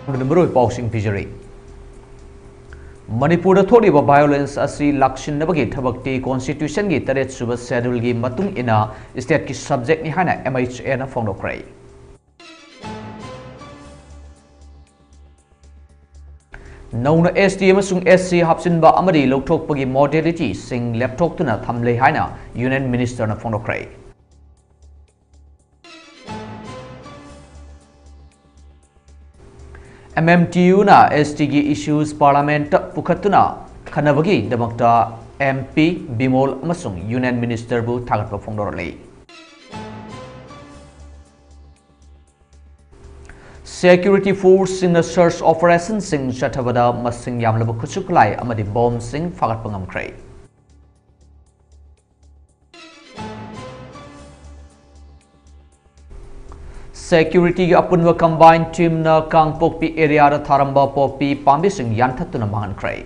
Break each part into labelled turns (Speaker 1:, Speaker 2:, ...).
Speaker 1: Number pausing pijari. Manipur thoriba violence asi lakshin nabagi thabakti constitution gi taret suba schedule gi matung ina state ki subject ni hana MHA na phongdokrai. Nauna ST amasung SC hapsinba amadi lokthokpagi modality sing laptoptuna thamle haina Union Minister na phongdokrai. MMTU na ST gi issues parliament pukhatuna khanabagi damakta MP Bimol amasung Union Minister bu thagatpa phongdorlei. Security force in the search operation sing chathabada masing yamlabu khuchuklai amadi bomb sing fagatpa ngamkrai. Security apunwa combined team na Kangpokpi area da Tharamba Popi Pambising Yanthatuna Mahankrai.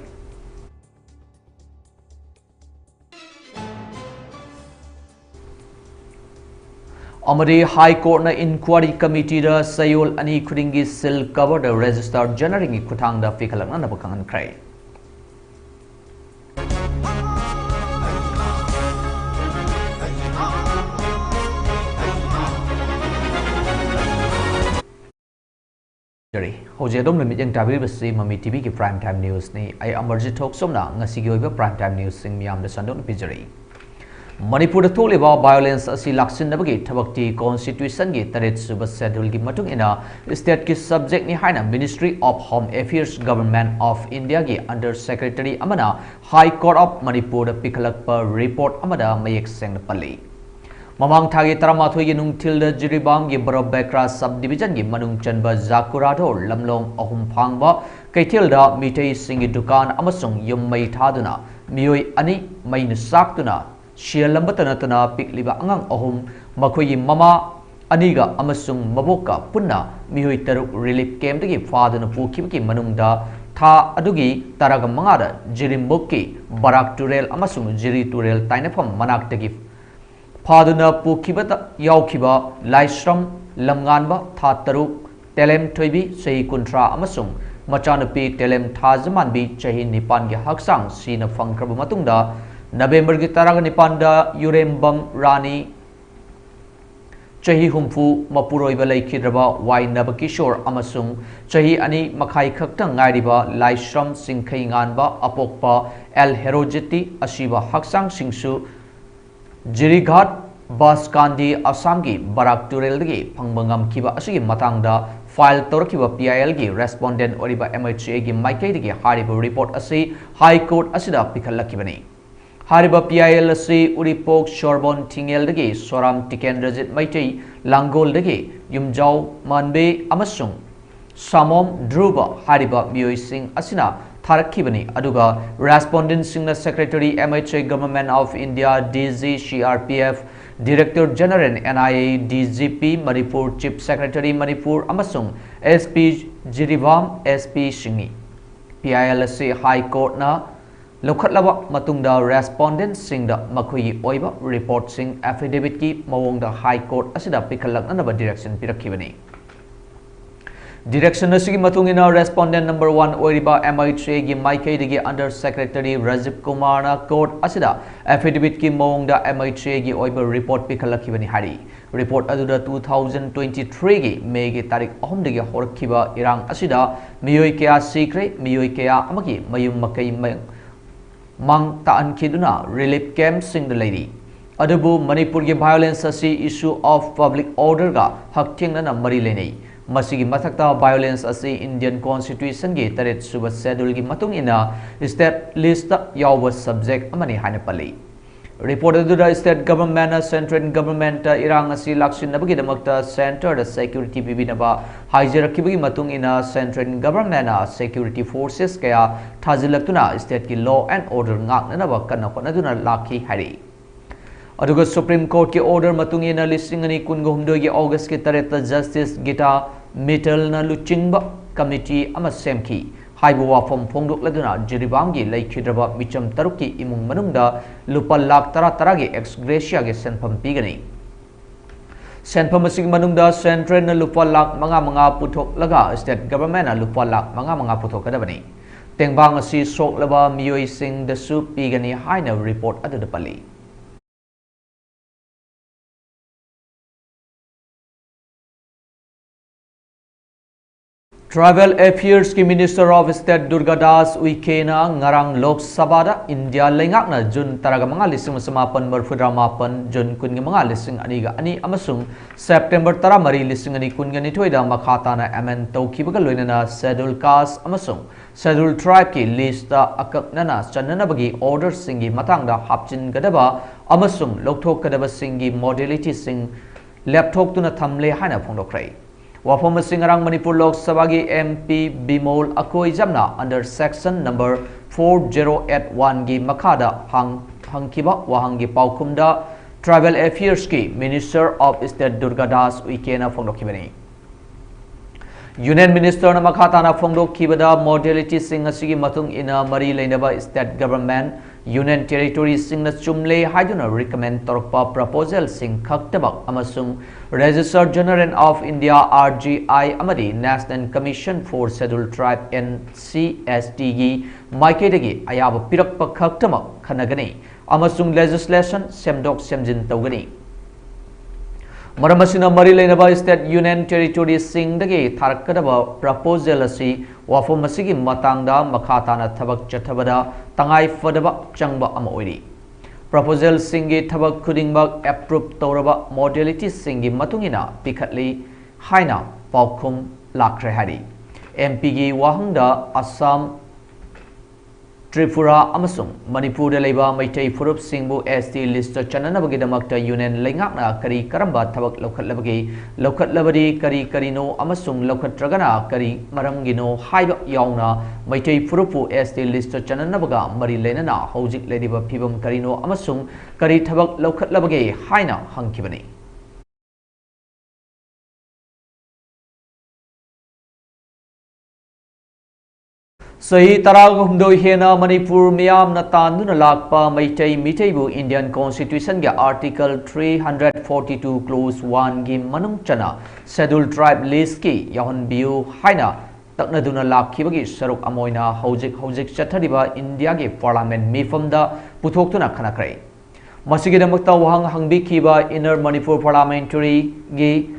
Speaker 1: Amadi High Court na Inquiry Committee da Sayol Ani Kudingi Sil cover the Register Generating Kutang da Fikalang na Bakangankrai. Hoje dom limit yang tabi besi Mami TV ki prime time news ni ay AMARJIT talk somna ngasi gi oiba prime time news sing miyam da sandok pijari. Manipur da tholiba violence asi laksin nabagi thabakti constitution gi taret suba schedule gi matung ina state ki subject ni haina Ministry of Home Affairs Government of India gi under secretary amana High Court of Manipur da pikalakpa report amada mayek seng da palli. Mamang thagi taramathui gi nungthil da Jiribam gi Barabekra subdivision gi manung chanba Zakurado lamlong ahum phangba kaithil da mitei singi dukan amasung yum mai thaduna mioi ani mai na saktuna shialambatana tana pikliba angang ahum makhoi mama aniga amasung maboka punna mioi taruk relief camp gi faduna pukibki manungda tha adugi taraga mangada Jirimbokki Barak Turel amasung Jiri Turel tainafam manaktagi Faduna Pukibata Yaukiba Laishram Lamganba Tataru Telem Toibi Sei Kuntra Amasung Machanapi Telem Tazamanbi Chahi Nipan Haksang Sina Fankrabumatunda November Gitaraga Nipanda Urembam Rani Chahi Humfu Mapuroi Balai Kidraba Wai Nabakishore Amasung Chahi Ani Makai Kaktang Ngariba Laishram Singkai Nganba Apokpa El Herojiti Ashiba Haksang Singsu Jirighat Baskandi Assamgi Barak Turelgi Pangbangam Kiba Asigi Matangda file Torkiba PIL gi respondent Oriba MHA gi Maikei gi Hariba report Asi High Court Asida Pikalakibani Hariba PIL Asi Uripok Shorbon Tingel Dagi Soram Tiken Rajit Maitei Langol Dagi Yumjau Manbe Amasung Samom Druba Hariba Mioi Singh Asina Tharakibani Aduga respondent Singh Secretary MHA Government of India DG CRPF Director General NIA DGP Manipur Chief Secretary Manipur Amasung SP Jiribam SP Singhi PILC High Court na Lokhatlaba Matungda respondent Singda Makhui Oiba report Singh affidavit ki Mawongda High Court Asida Pikalaknaba direction Pirakibani Direction Asigi Matungina respondent number 1 Oiriba MHA gi Maikei digi under Secretary Rajiv Kumar na court asida affidavit ki Mawongda MHA gi Oiba report Pikalakibani hari report aduda 2023 gi May gi tarik ahum digi horkiba irang asida miyoi kaya sikre miyoi kaya amaki mayum makai mang taan kiduna relief camp sing the lady adubu Manipur gi violence asi issue of public order ga hakthing na mari lenei Masigi mathakta violence asi Indian Constitution gi taret suba schedule gi matung ina state list yawa subject amani hana pali reported the state government central government irang asi lakshin nabagi damakta center the security bibinaba hijerakibi matung ina central government security forces kaya thajilaktuna state ki law and order ngaknaba kana konaduna lakhi hari aduga Supreme Court ki order matung ina listing ani kungohumdo gi August ki tareta Justice Gita Mittal na luchingba committee ama semki haibu wafam phongdok laduna Jiribamgi laikhidraba micham taruki imung manungda lupa lakh tara taragi ex gratia ge senpham pigani Senfam asing manungda Central na lupa lak mga putok laga State Government na lupa lak mga putok kadabani. Tengbang asi sok laba miyoi sing da su pigani haina report adu dapali. Travel Affairs ki Minister of State Durgadas Uikena ngarang Lok Sabha da India lengak na Jun taraga mga lising masamapan berfudramapan Jun kun mga lising aniga ani amasung September tara mari lising ani kun gani toida makata na amen tawkibaga loina na schedule caste amasung schedule tribe ki list da akak nana chanana bagi order singi matang da hapchin gadaba amasung lokthok kadaba singi modality sing laptop tuna thamle hana phongdokrai. Wafom Singarang Manipur Lok Sabagi MP Bimol Akoi Jamna under section number 4081 gi Makada Hangkiba Wahangi Paukumda Travel Affairs ki Minister of State Durgadas Uikena Fongdokibani. Union Minister na Makata na Fongdokibada modality sing asigi matung ina mari lainaba State Government Union Territory sing na chumle haiduna recommend torpa proposal sing khaktabak amasung Registrar General of India RGI amadi National Commission for Scheduled Tribe NCST gi maikedagi ayaba pirakpa khaktamak khanagani amasung legislation semdok semjin tawgani. Maramasina mari lainaba State Union Territory sing dagi tharakadaba proposal asi wafom asigi matangda makhatana thabak chathabada tangai fadaba changba ama oiri. Proposal singi thabak khudingbak approve tawraba modality singi matungina pikhatli haina paukhum lakre hari. MP gi wahangda Assam Tripura amasung Manipur da leiba maitai furup singbu ST list chananabagi damakta union lengakna kari karamba thabak lokhatlabadi kari no amasung lokhatragana kari maramgino haiba yauna maitai furupu ST list chananabaga mari lenana hojik lediba phibam karino amasung kari thabak lokhatlabagi haina hangkibani. Sahi taragumdoi hena Manipur miyam na tanduna lakpa mitai bu Indian Constitution ga Article 342 Clause 1 gi manung chana Scheduled Tribe list ki yahon biu haina taknaduna lakhibagi saruk amoina hojik chathariba India gi Parliament mifamda puthokuna khanakrai. Masigi damakta wahang hangbikhiba Inner Manipur Parliamentary gi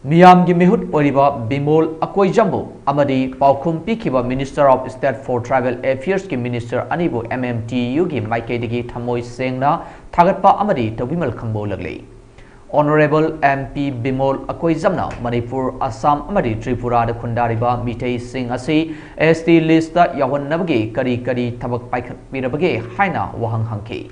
Speaker 1: Miyam gi mihut oriba Bimol Akoi Jambu amadi paukhum pikhiba Minister of State for Tribal Affairs ki Minister anibu MMTU gi maikaidagi thamoi sengna thagatpa amadi tobimal khambo laglei. Honorable MP Bimol Akoi Jamna Manipur Assam amadi Tripura da khundariba mitai sing asi ST list da yawannabagi kari thabak paikhat pirabagi haina wahang hangki.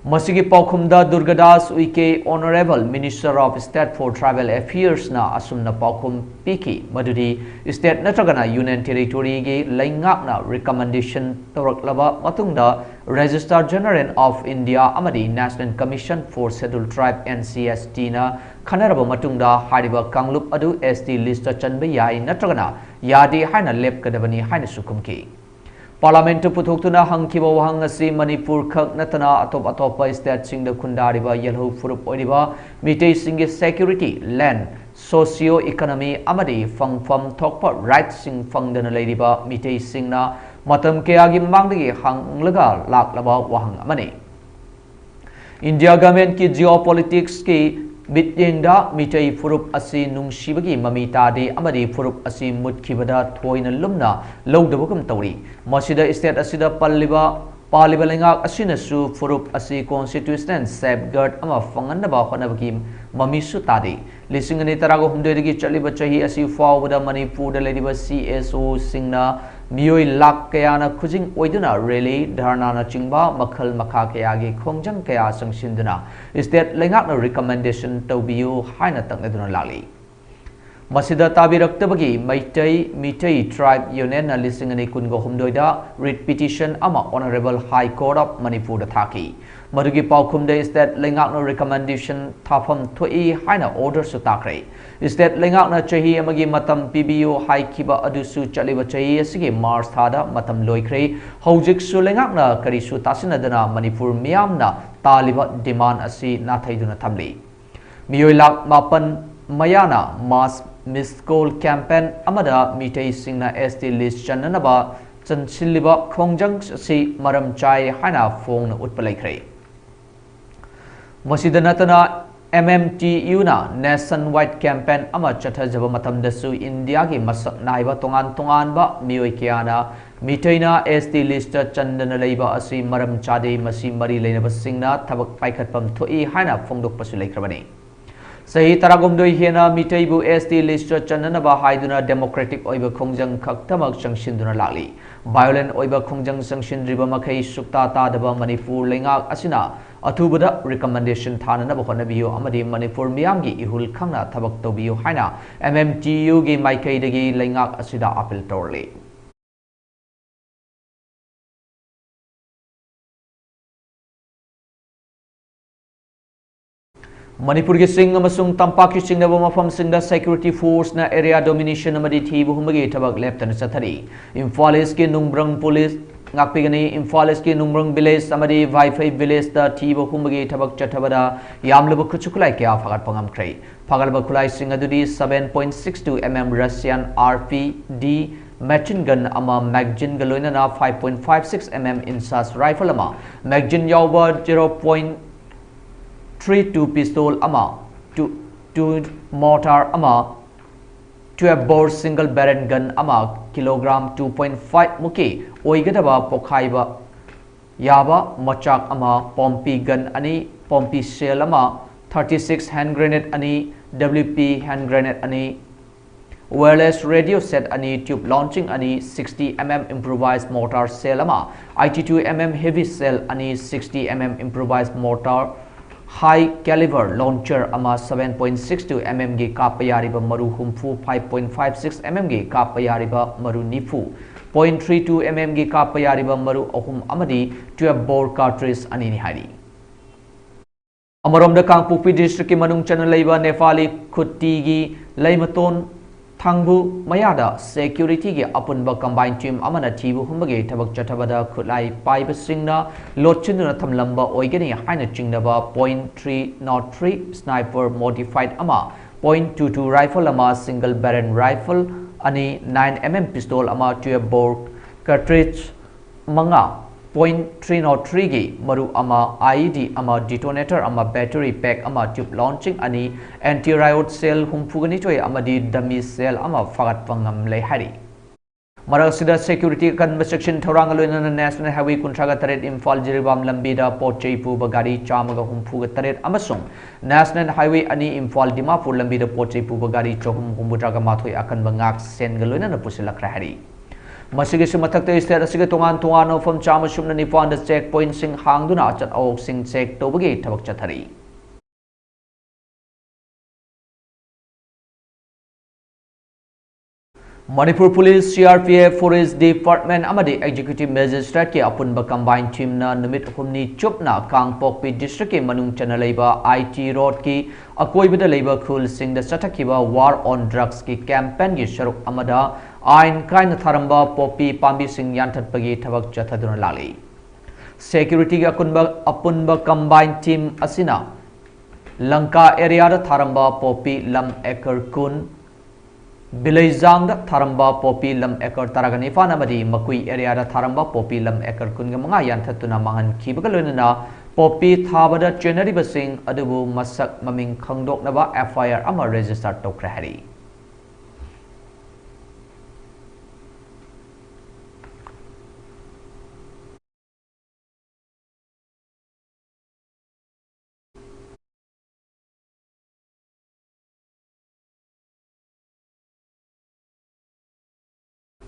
Speaker 1: Masigi paukhumda Durgadas Uike Honorable Minister of State for Tribal Affairs na asumna paukhum piki madudi state natragana Union Territory gi laingakna recommendation tawraklaba matungda Registrar General of India amadi National Commission for Scheduled Tribe NCST na khanaraba matungda hariba kanglup adu ST list chanba yai natragana yadi haina lepkadabani haina sukumki. Parliament puthokuna hangkiba wahang asi Manipur khak natana atop state sing da khundariba yelho furup oidiba mitei sing security land socio economy amadi fangfam thokpa right sing fangdana leidiba mitei sing na matam kayagi mangdagi hanglaga laklaba wahang amani. India government ki geopolitics ki Bityengda mitai furup asi nungsibagi mamita de amadi furup asi mutkibada thoina lumna lowdabugum tawri masida state asida paliba lengak asina su furup asi constitutional safeguard ama fanganaba honabagi mami su tadi lisingani tarago humdegi chaliba chahi asi fawda Manipur da lediba CSO singna miyoi lak kayana khujing oiduna rally dharna na chingba makhal makha kayagi khongjang kaya sangsinduna state lengak na recommendation tawbiu haina taknaduna lali masida tabiraktabagi mitai tribe union na lisingani kungo humdoida writ petition ama Honorable High Court of Manipur da thaki madugi paukhumde state lengak na recommendation thafam thoi haina order su takre state lengak na chahi amagi matam PBO high kiba adusu chaliba chahi asigi March thada matam loikre hojik su lengak na kari su tasinadana Manipur miyam na तालिबा demand असी नाथाइदुना थमली मियोय लाख मापन मयाना mass missed call campaign अमदा मिटै सिंगना ST list चन्ननबा चनसिलिबा खोंजंग असी मरम चाय हाना फोंग उत्पलैख्रे मसीदा नतना MMTU na nationwide campaign ama chathajaba matamdasu India gi masak naiba tongan ba mioi kiana mitaina ST list chandana leiba asi maram chade masi mari leinaba singna thabak paikhatpam thoi haina phongdok pasu leikrabani sahi taragomdoi hena mitaibu ST list chandana ba haiduna democratic oiba khongjang khaktamak changshinduna lali violent oiba khongjang changshindriba makai sukta ta daba Manipur lengak asina अथुबदा recommendation थाना होनबियो अमदी Manipur मियामगी इहुल खंगना थबक तोबियो हाइना MMTU गी माइकैदगी लैंगाक असिदा appeal तोरले Manipur की सिंग अमसुंग तंपाक की सिंग नबो मफम सिंग security force ना area domination अमदी थीबु हुमगी थबक लेफ्टन सथरी Imphal east के नुंगब्रंग police ngakpigani Imphal East ki Nungrung village samadi Vaifai village da thibo humagi thabak chathabada yamlubu khuchukulai kya phagat pangam khrei phagalba khulai sing adudi 7.62 mm Russian RPD machine gun ama magazine galoina na 5.56 mm insas rifle ama magazine yawba 0.32 pistol ama 2 mortar ama 12 bore single barrel gun ama kilogram 2.5 muki oigadaba pokhaiba yaba machak ama pompi gun ani pompi shell ama 36 hand grenade ani WP hand grenade ani wireless radio set ani tube launching ani 60 mm improvised mortar cell ama 82 mm heavy cell ani 60 mm improvised mortar high caliber launcher ama 7.62 mm gi kapayariba maru humfu 5.56 mm gi kapayariba maru nifu 0.32 mm gi kapayariba maru ahum amadi 12 bore cartridge ani ni hari amarom da kangpukpi district ki manung channel leiba Nepali khutti gi leimaton thangbu mayada security gi apunba combined team amana thibu humbage thabak chathabada khulai paiba singna lotchinuna thamlamba oigani haina chingnaba .303 sniper modified ama .22 rifle ama single barrel rifle ani 9 mm pistol ama 12 bore cartridge manga .303 gi maru ama IED ama detonator ama battery pack ama tube launching ani anti riot cell humfugani toy ama di dummy cell ama fagat pangam lei hari marasida security conversation thorang aloina national highway kuntraga taret Imphal jiribam lambida pochei pu bagari chamaga humfuga taret amasung national highway ani Imphal Dimapur lambida pochei pu bagari chohum humbutraga mathoi akan bangak sen galoina na pusilakra hari masigi sumathakta state asige tongan tongan ofam chama shumna nipan da checkpoint sing hangduna chat awok sing check tobagi thabak chathari Manipur Police CRPF Forest Department amadi Executive Magistrate ki apunba combined team na numit humni chupna Kangpokpi district ki manung chana leiba IT road ki akoibada leiba khul sing da chathakiba war on drugs ki campaign gi sharuk amada ain kaina tharamba popi pambi sing yanthatpagi thabak chathaduna lali security ki apunba combined team asina Lanka area da tharamba popi lam ekar kun Bilaizang da tharamba popi lam ekar taragani fana madi makui area da tharamba popi lam ekar kun ga mga yan thatuna mangan khibaga loina popi thabada January basing adubu masak maming khangdok na ba FIR ama register tokra hari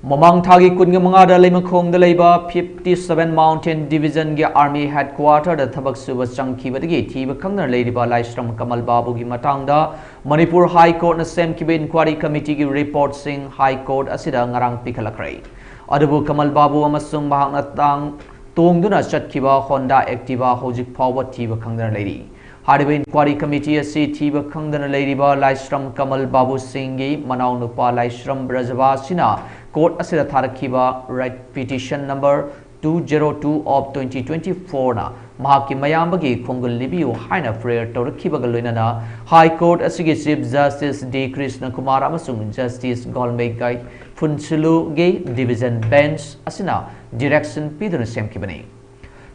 Speaker 1: Mamang thagi kunga mga da leimakhong da leiba 57 Mountain Division gi Army Headquarter da thabak suba changkhiba dagi thiba khangna leiriba Laisram Kamal Babu gi matang da Manipur High Court na sem kibe inquiry committee gi report sing High Court asida ngarang pikhalakrai adubu Kamal Babu amasung mahakna tang tongduna chatkhiba Honda Activa hojik phawba thiba khangna leiri hariba inquiry committee asi thiba khangna leiriba Laisram Kamal Babu Singh gi manau nupa Laisram Brajava sina Court asida tharakhiba right petition number 202 of 2024 na mahaki mayambagi khongul libiu haina prayer tawrakhibaga loinana High Court asigi Chief Justice D Krishna Kumar amasung Justice Golmegai Funchulu ge Division Bench asina direction piduna semkibani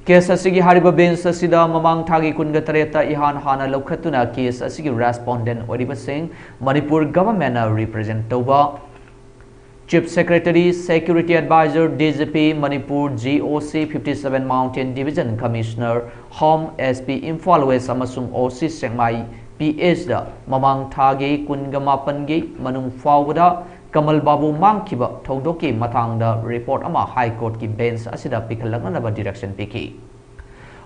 Speaker 1: Case asigi hariba bench asida mamang thagi kunga tareta ihan hana lokhatuna case asigi respondent oriba sing Manipur government represent toba Chief Secretary Security Advisor DGP Manipur GOC 57 Mountain Division Commissioner Home SP Imphal West amasung OC Sengmai PH da mamang thagi kunga mapangi manung fawda Kamal Babu Mangkiba Thodoki Matangda report ama High Court ki bench asida pikhalaknaba direction piki.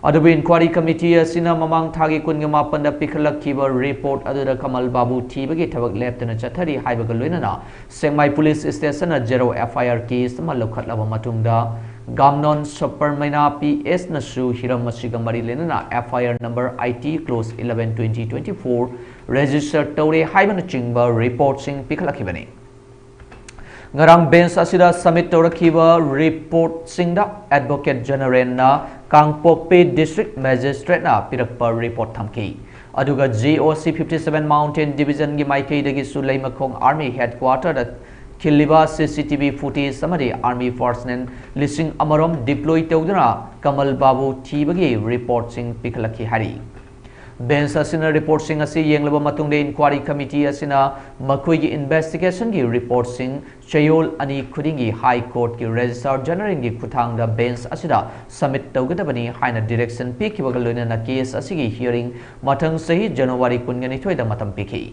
Speaker 1: Adabu inquiry committee asina mamang thagi kungama panda pikhalakkiba report adura Kamal Babu thibagi thabak leptana chathari haibaga loinana Sengmai police station a zero FIR case ma lokhatlaba matungda Gamnon Supermaina PS nasu hiram masiga mari lenana FIR number IT close 11/20/24 registered tore haibana chingba report sing pikhalakibani Ngarang bench asida submit tawrakhiba report singda Advocate General na Kangpokpe District Magistrate na pirakpa report thamki aduga GOC 57 Mountain Division gi maikei dagi sulai makhong Army Headquarter da khiliba CCTV footage samari Army personnel listing amarom deploy tawduna Kamal Babu thibagi report sing pikhalaki hari Bench asina report sing asi yenglaba matungde inquiry committee asina makoi gi investigation gi report sing chayol ani khudingi High Court ki registrar general gi khuthangda bench asida submit tawgadabani haina direction pikibaga loina na case asigi hearing mathang sahi January 19 da matam piki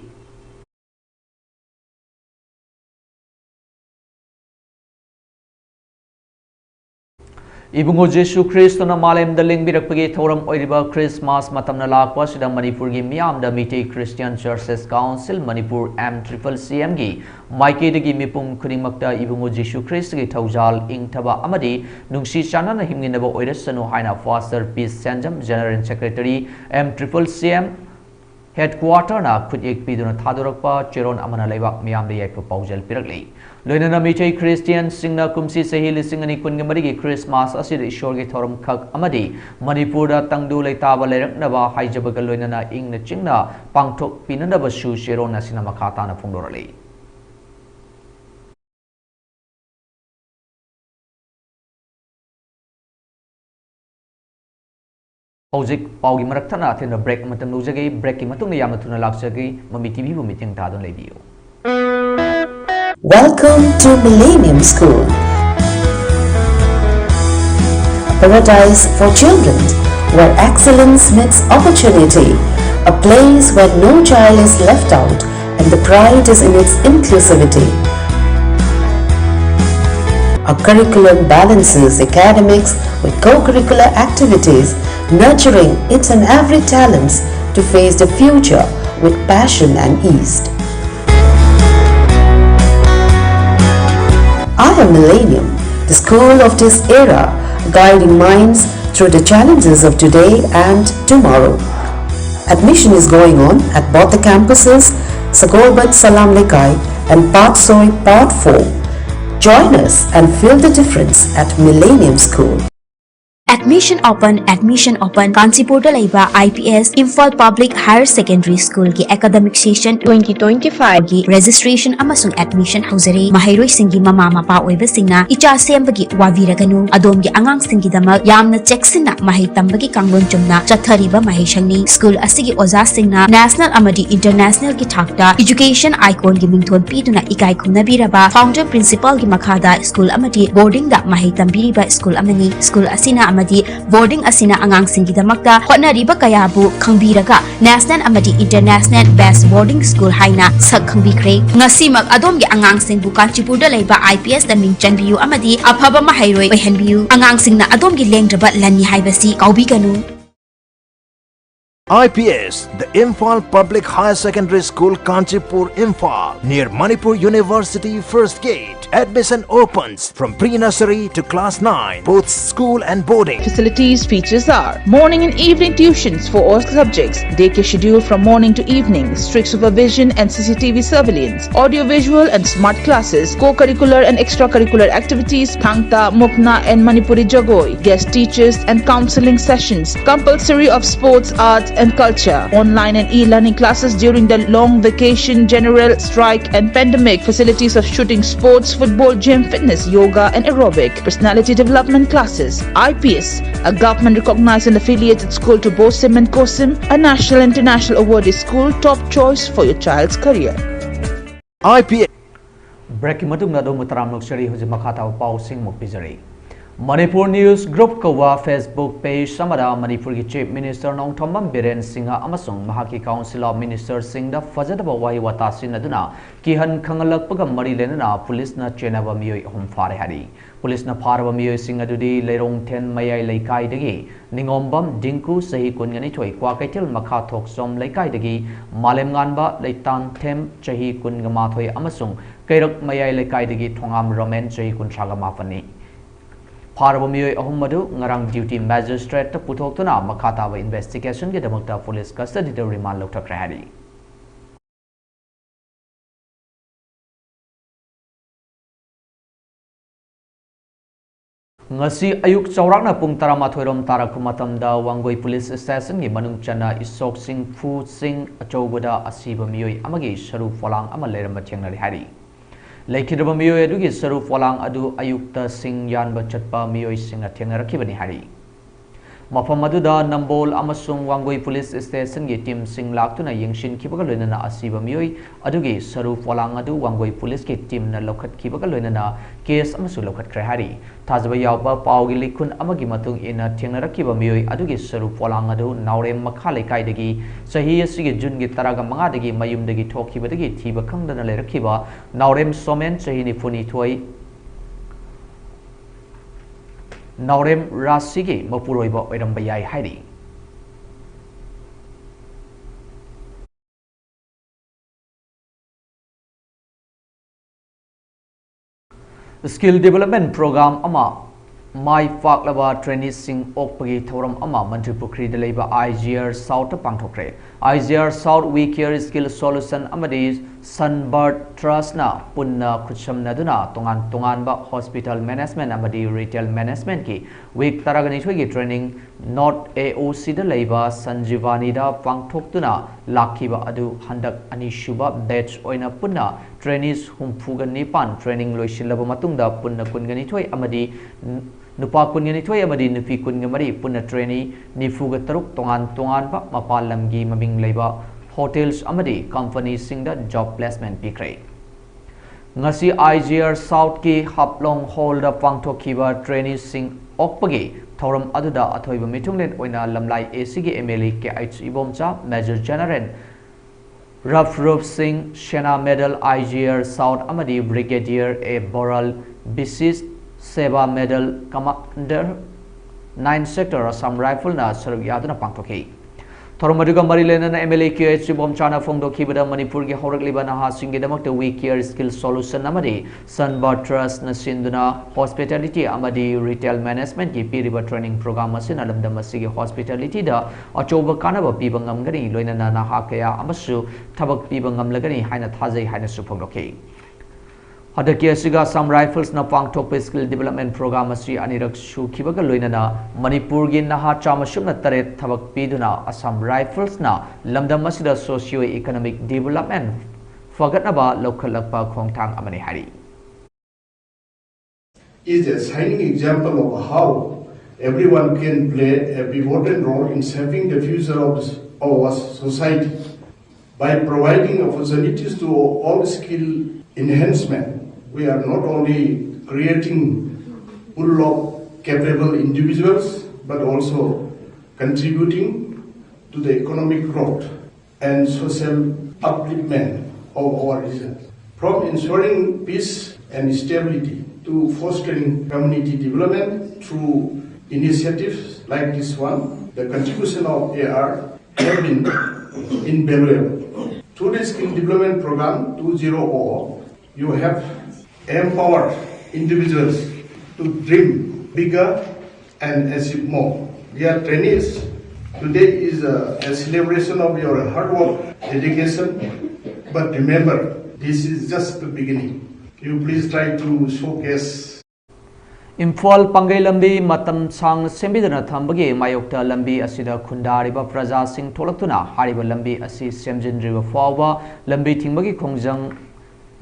Speaker 1: Ibungo Jesu Christ na malem da lingbirakpagi thoram oiriba Christmas matamna lakpa sida Manipur gi miyam da Mite Christian Churches Council Manipur MCCM gi maike dagi mipum khudingmakta Ibungo Jesu Christ gi thaujal ingthaba amadi nungsi chanana himginaba oirasanu haina Foster Peace Sanjam General Secretary MCCM Headquarter na khudek piduna thadorakpa cheron amana leibak miyam da yakpa paujal pirakli Loinana Mite Christian singna kumsi sahi lisingani kungamari gi Christmas asir ishor gi thoram khak amadi Manipur da tangdu leitaba leraknaba haijabaga loinana ingna chingna pangthok pinanaba su cheron na sinama khata na phungdorali Hojik paugi maraktana thena break matam lojagi break ki matungna yamna thuna laksagi Mami TV bu meeting tadon lebiyo
Speaker 2: Welcome to Millennium School, a paradise for children where excellence meets opportunity, a place where no child is left out and the pride is in its inclusivity. Our curriculum balances academics with co-curricular activities, nurturing each and every talents to face the future with passion and ease. I am Millennium, the school of this era, guiding minds through the challenges of today and tomorrow. Admission is going on at both the campuses, Sagorbat Salam Lekai and Patsoi Part 4. Join us and feel the difference at Millennium School.
Speaker 3: Admission open Kansipurda laiba IPS Imphal Public Higher Secondary School ki academic session 2025 ki registration amasung admission hauzari mahairoi singi mama mapa oiba singna icha sembagi wabiraganu adom gi angang singi dama yamna checksina mahai tambagi kanglon chumna chathariba mahishangni school asigi oza singna national amadi international ki thakta education icon gi mingthon piduna ikai khunabiraba founder principal gi makhada school amadi boarding da mahai tambiriba school amani school asina amadi boarding asina angang singi damakta hotnariba kayabu khangbiraga national amadi international best boarding school haina sak khangbikre ngasimak adom gi angang singbu Kanchipurda laiba IPS da ming chanbiyu amadi afaba mahairoi oihanbiyu angang singna adom gi lengdraba lani haibasi kaubiganu
Speaker 4: IPS, the Imphal Public Higher Secondary School, Kanchipur, Imphal, near Manipur University First Gate. Admission opens from pre-nursery to class 9, both school and boarding.
Speaker 5: Facilities features are morning and evening tuitions for all subjects, daycare schedule from morning to evening, strict supervision and CCTV surveillance, audio-visual and smart classes, co-curricular and extracurricular activities, Thangta, Mukna and Manipuri Jagoi, guest teachers and counseling sessions, compulsory of sports, arts and culture, online and e-learning classes during the long vacation, general strike and pandemic, facilities of shooting sports, football, gym, fitness, yoga and aerobic, personality development classes. IPS, a government recognized and affiliated school to BOSIM and COSIM, a national and international awarded school, top choice for your child's career.
Speaker 4: IPS.
Speaker 1: Breaking Matumna do Mutaram Luxury who's a Makata Pau Sing Mokpizari. Manipur News Group Kawa Facebook page Samada Manipur Chief Minister Nong Thomam Biren Singha Amasung Mahaki Council of Ministers Singda Fazadaba Wahi Watasin Aduna Kihan Kangalak Pagam Marilena Police na Chenava Mio Home Fare Hari Police na Parva Mio Singadudi Lerong Ten Maya Laikai Degi Ningombam Dinku Sahi Kunyani Toy Kwakaitil Makatok Som Laikai Degi Malem Ganba Leitan Tem Chahi Kungamatoi Amasung Kairok Maya Laikai Degi Tongam Roman Chahi Kunchaga Mafani Parabomio Ahumadu, Narang Duty Magistrate, Putokuna, Makatava investigation, get a police custody to remand Dr. Krahadi. Ngasi Ayuk Saurana Pung Taramathuram Tarakumatamda, Wangoi Police Station, Manung Chana, Isok Sing, Fu Sing, Achoguda, Asiba Mui, Amagi, Sharu Folang, Amalera Matianari Hari. Laikidaba Mio Edugi Saru Folang Adu Ayukta Sing Yan Bachatpa Mio Sing a Tiangarakibani Hari. Mapamaduda Nambol Amasung Wangoi Police Station Team Sing Laktuna Yingshin Kibagaluna Asiba Mioi Adugi Saru Folang Adu Wangoi Police Team na Lokat Kibagaluna Case Amasu Lokat Krahari. Tazbayaba Paugili Kun Amagi Matung in a Tiangarakiba Mioi Adugi Saru Folang Adu Naurem Makale Kaidagi Sahi Sigi Jungi Taraga Mangadagi Mayum Degi Toki Badagi Tiba Kangdana Lerakiba Naurem Somen Sahini Funi Toy Naurem Rasigi Mapuroiba Oidambayai Heidi. Skill Development Program Ama Mai Faklaba Training Sing Okpagi Thoram Ama Manipur de Labor IGR South Pangtokre. IGR South Weaker Skill Solution Amadis Sunbird Trust na Punna Kucham Naduna Tongan Tonganba Hospital Management Amadi Retail Management ki Week Taragani Training Not AOC de Labor Sanjivani da Pangtoktuna Lakiba Adu Handak Anishuba Batch Oina Punna Trainees Humfugan Nipan Training Loishilaba Matunda Punna Kunganitoi Amadi Nupa Kunganitoi Amadi Nufi Kungamari Punna Trainee Nifuga Taruk Tongan Tonganba Mapalamgi Mabing Labor Hotels Amadi Company Singda Job Placement Pikre. Ngasi IGR South ki Haplong Holder Pangtokiba Trainee Sing Okpagi Thoram Aduda Athoiba Mitunglen Oina Lamlai ACG MLA KH Ibomcha Major General Ruf Singh Shena Medal IGR South Amadi Brigadier A Boral Bisis Seva Medal Commander 9 Sector Assam Rifle na Sarugiyaduna Pangtoki. Thoramaduga Marilena MLA KH Bomchana Fongdo Kibada Manipur ki Horak Libana Hasingi Damak the We Care Skill Solution Amadi Sunbird Trust na Sinduna Hospitality Amadi Retail Management ki Piriba Training Program Masin Alam Damasigi Hospitality da Achoba Kanaba Pibangam Gani Loina na Hakaya Amasu Tabak Pibangam Lagani Haina Thazi Haina Supogloki. Hadaki Asiga some rifles na Pangtok Skill Development Program Asri Anirak Shu Kibaga Loinana Manipur Gin Naha Chamashum na Taret Tabak Piduna Assam Rifles na Lamda Masida Socio-Economic Development Fagatnaba Local Lakpa Kongtang Amani Hari.
Speaker 6: Is a shining example of how everyone can play a pivotal role in shaping the future of our society by providing opportunities to all skill enhancement. We are not only creating pool of capable individuals, but also contributing to the economic growth and social upliftment of our region. From ensuring peace and stability to fostering community development through initiatives like this one, the contribution of AR have been invaluable. Through the Skill Development Program 2.0, you have empowered individuals to dream bigger and achieve more. Dear trainees, today is a celebration of your hard work, dedication, but remember, this is just the beginning. You please try to showcase.
Speaker 1: Imphal Pangai Lambi Matam Sang Sembidana Thambagi Mayokta Lambi Asida Kundariba Praja Sing Tolaktuna Hariba Lambi Asi Semjin River Fawa Lambi Tingbagi Kongjang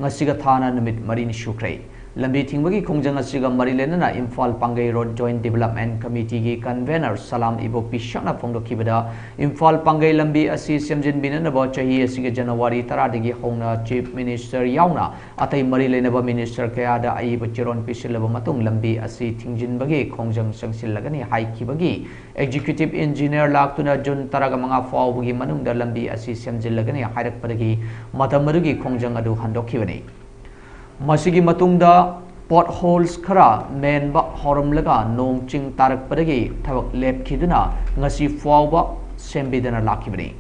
Speaker 1: Ngasiga Thana Namit Marin Shukray Lambi Tingbagi Kongjang Asiga Marilena Imphal Pangai Road Joint Development Committee Gi Convener Salam Ibo Pishana Fondo Kibada Imphal Pangai Lambi Asi Semjin Binana Chahi Asiga January Taradigi Hongna Chief Minister Yauna Atai Marilena Minister Kayada Aiba Chiron Pisilaba Matung Lambi Asi Tingjin Bagi Kongjang Sangsilagani Haiki Bagi Executive Engineer Laktuna Jun Taragamanga Fawagi Manung da Lambi Asi Semjilagani Hairak Padagi Matamarugi Kongjang Adu Handokivani Masigi Matungda potholes khara menba horamlaga nong ching tarak padagi thabak lep khiduna ngasi fawba sembidana lakibani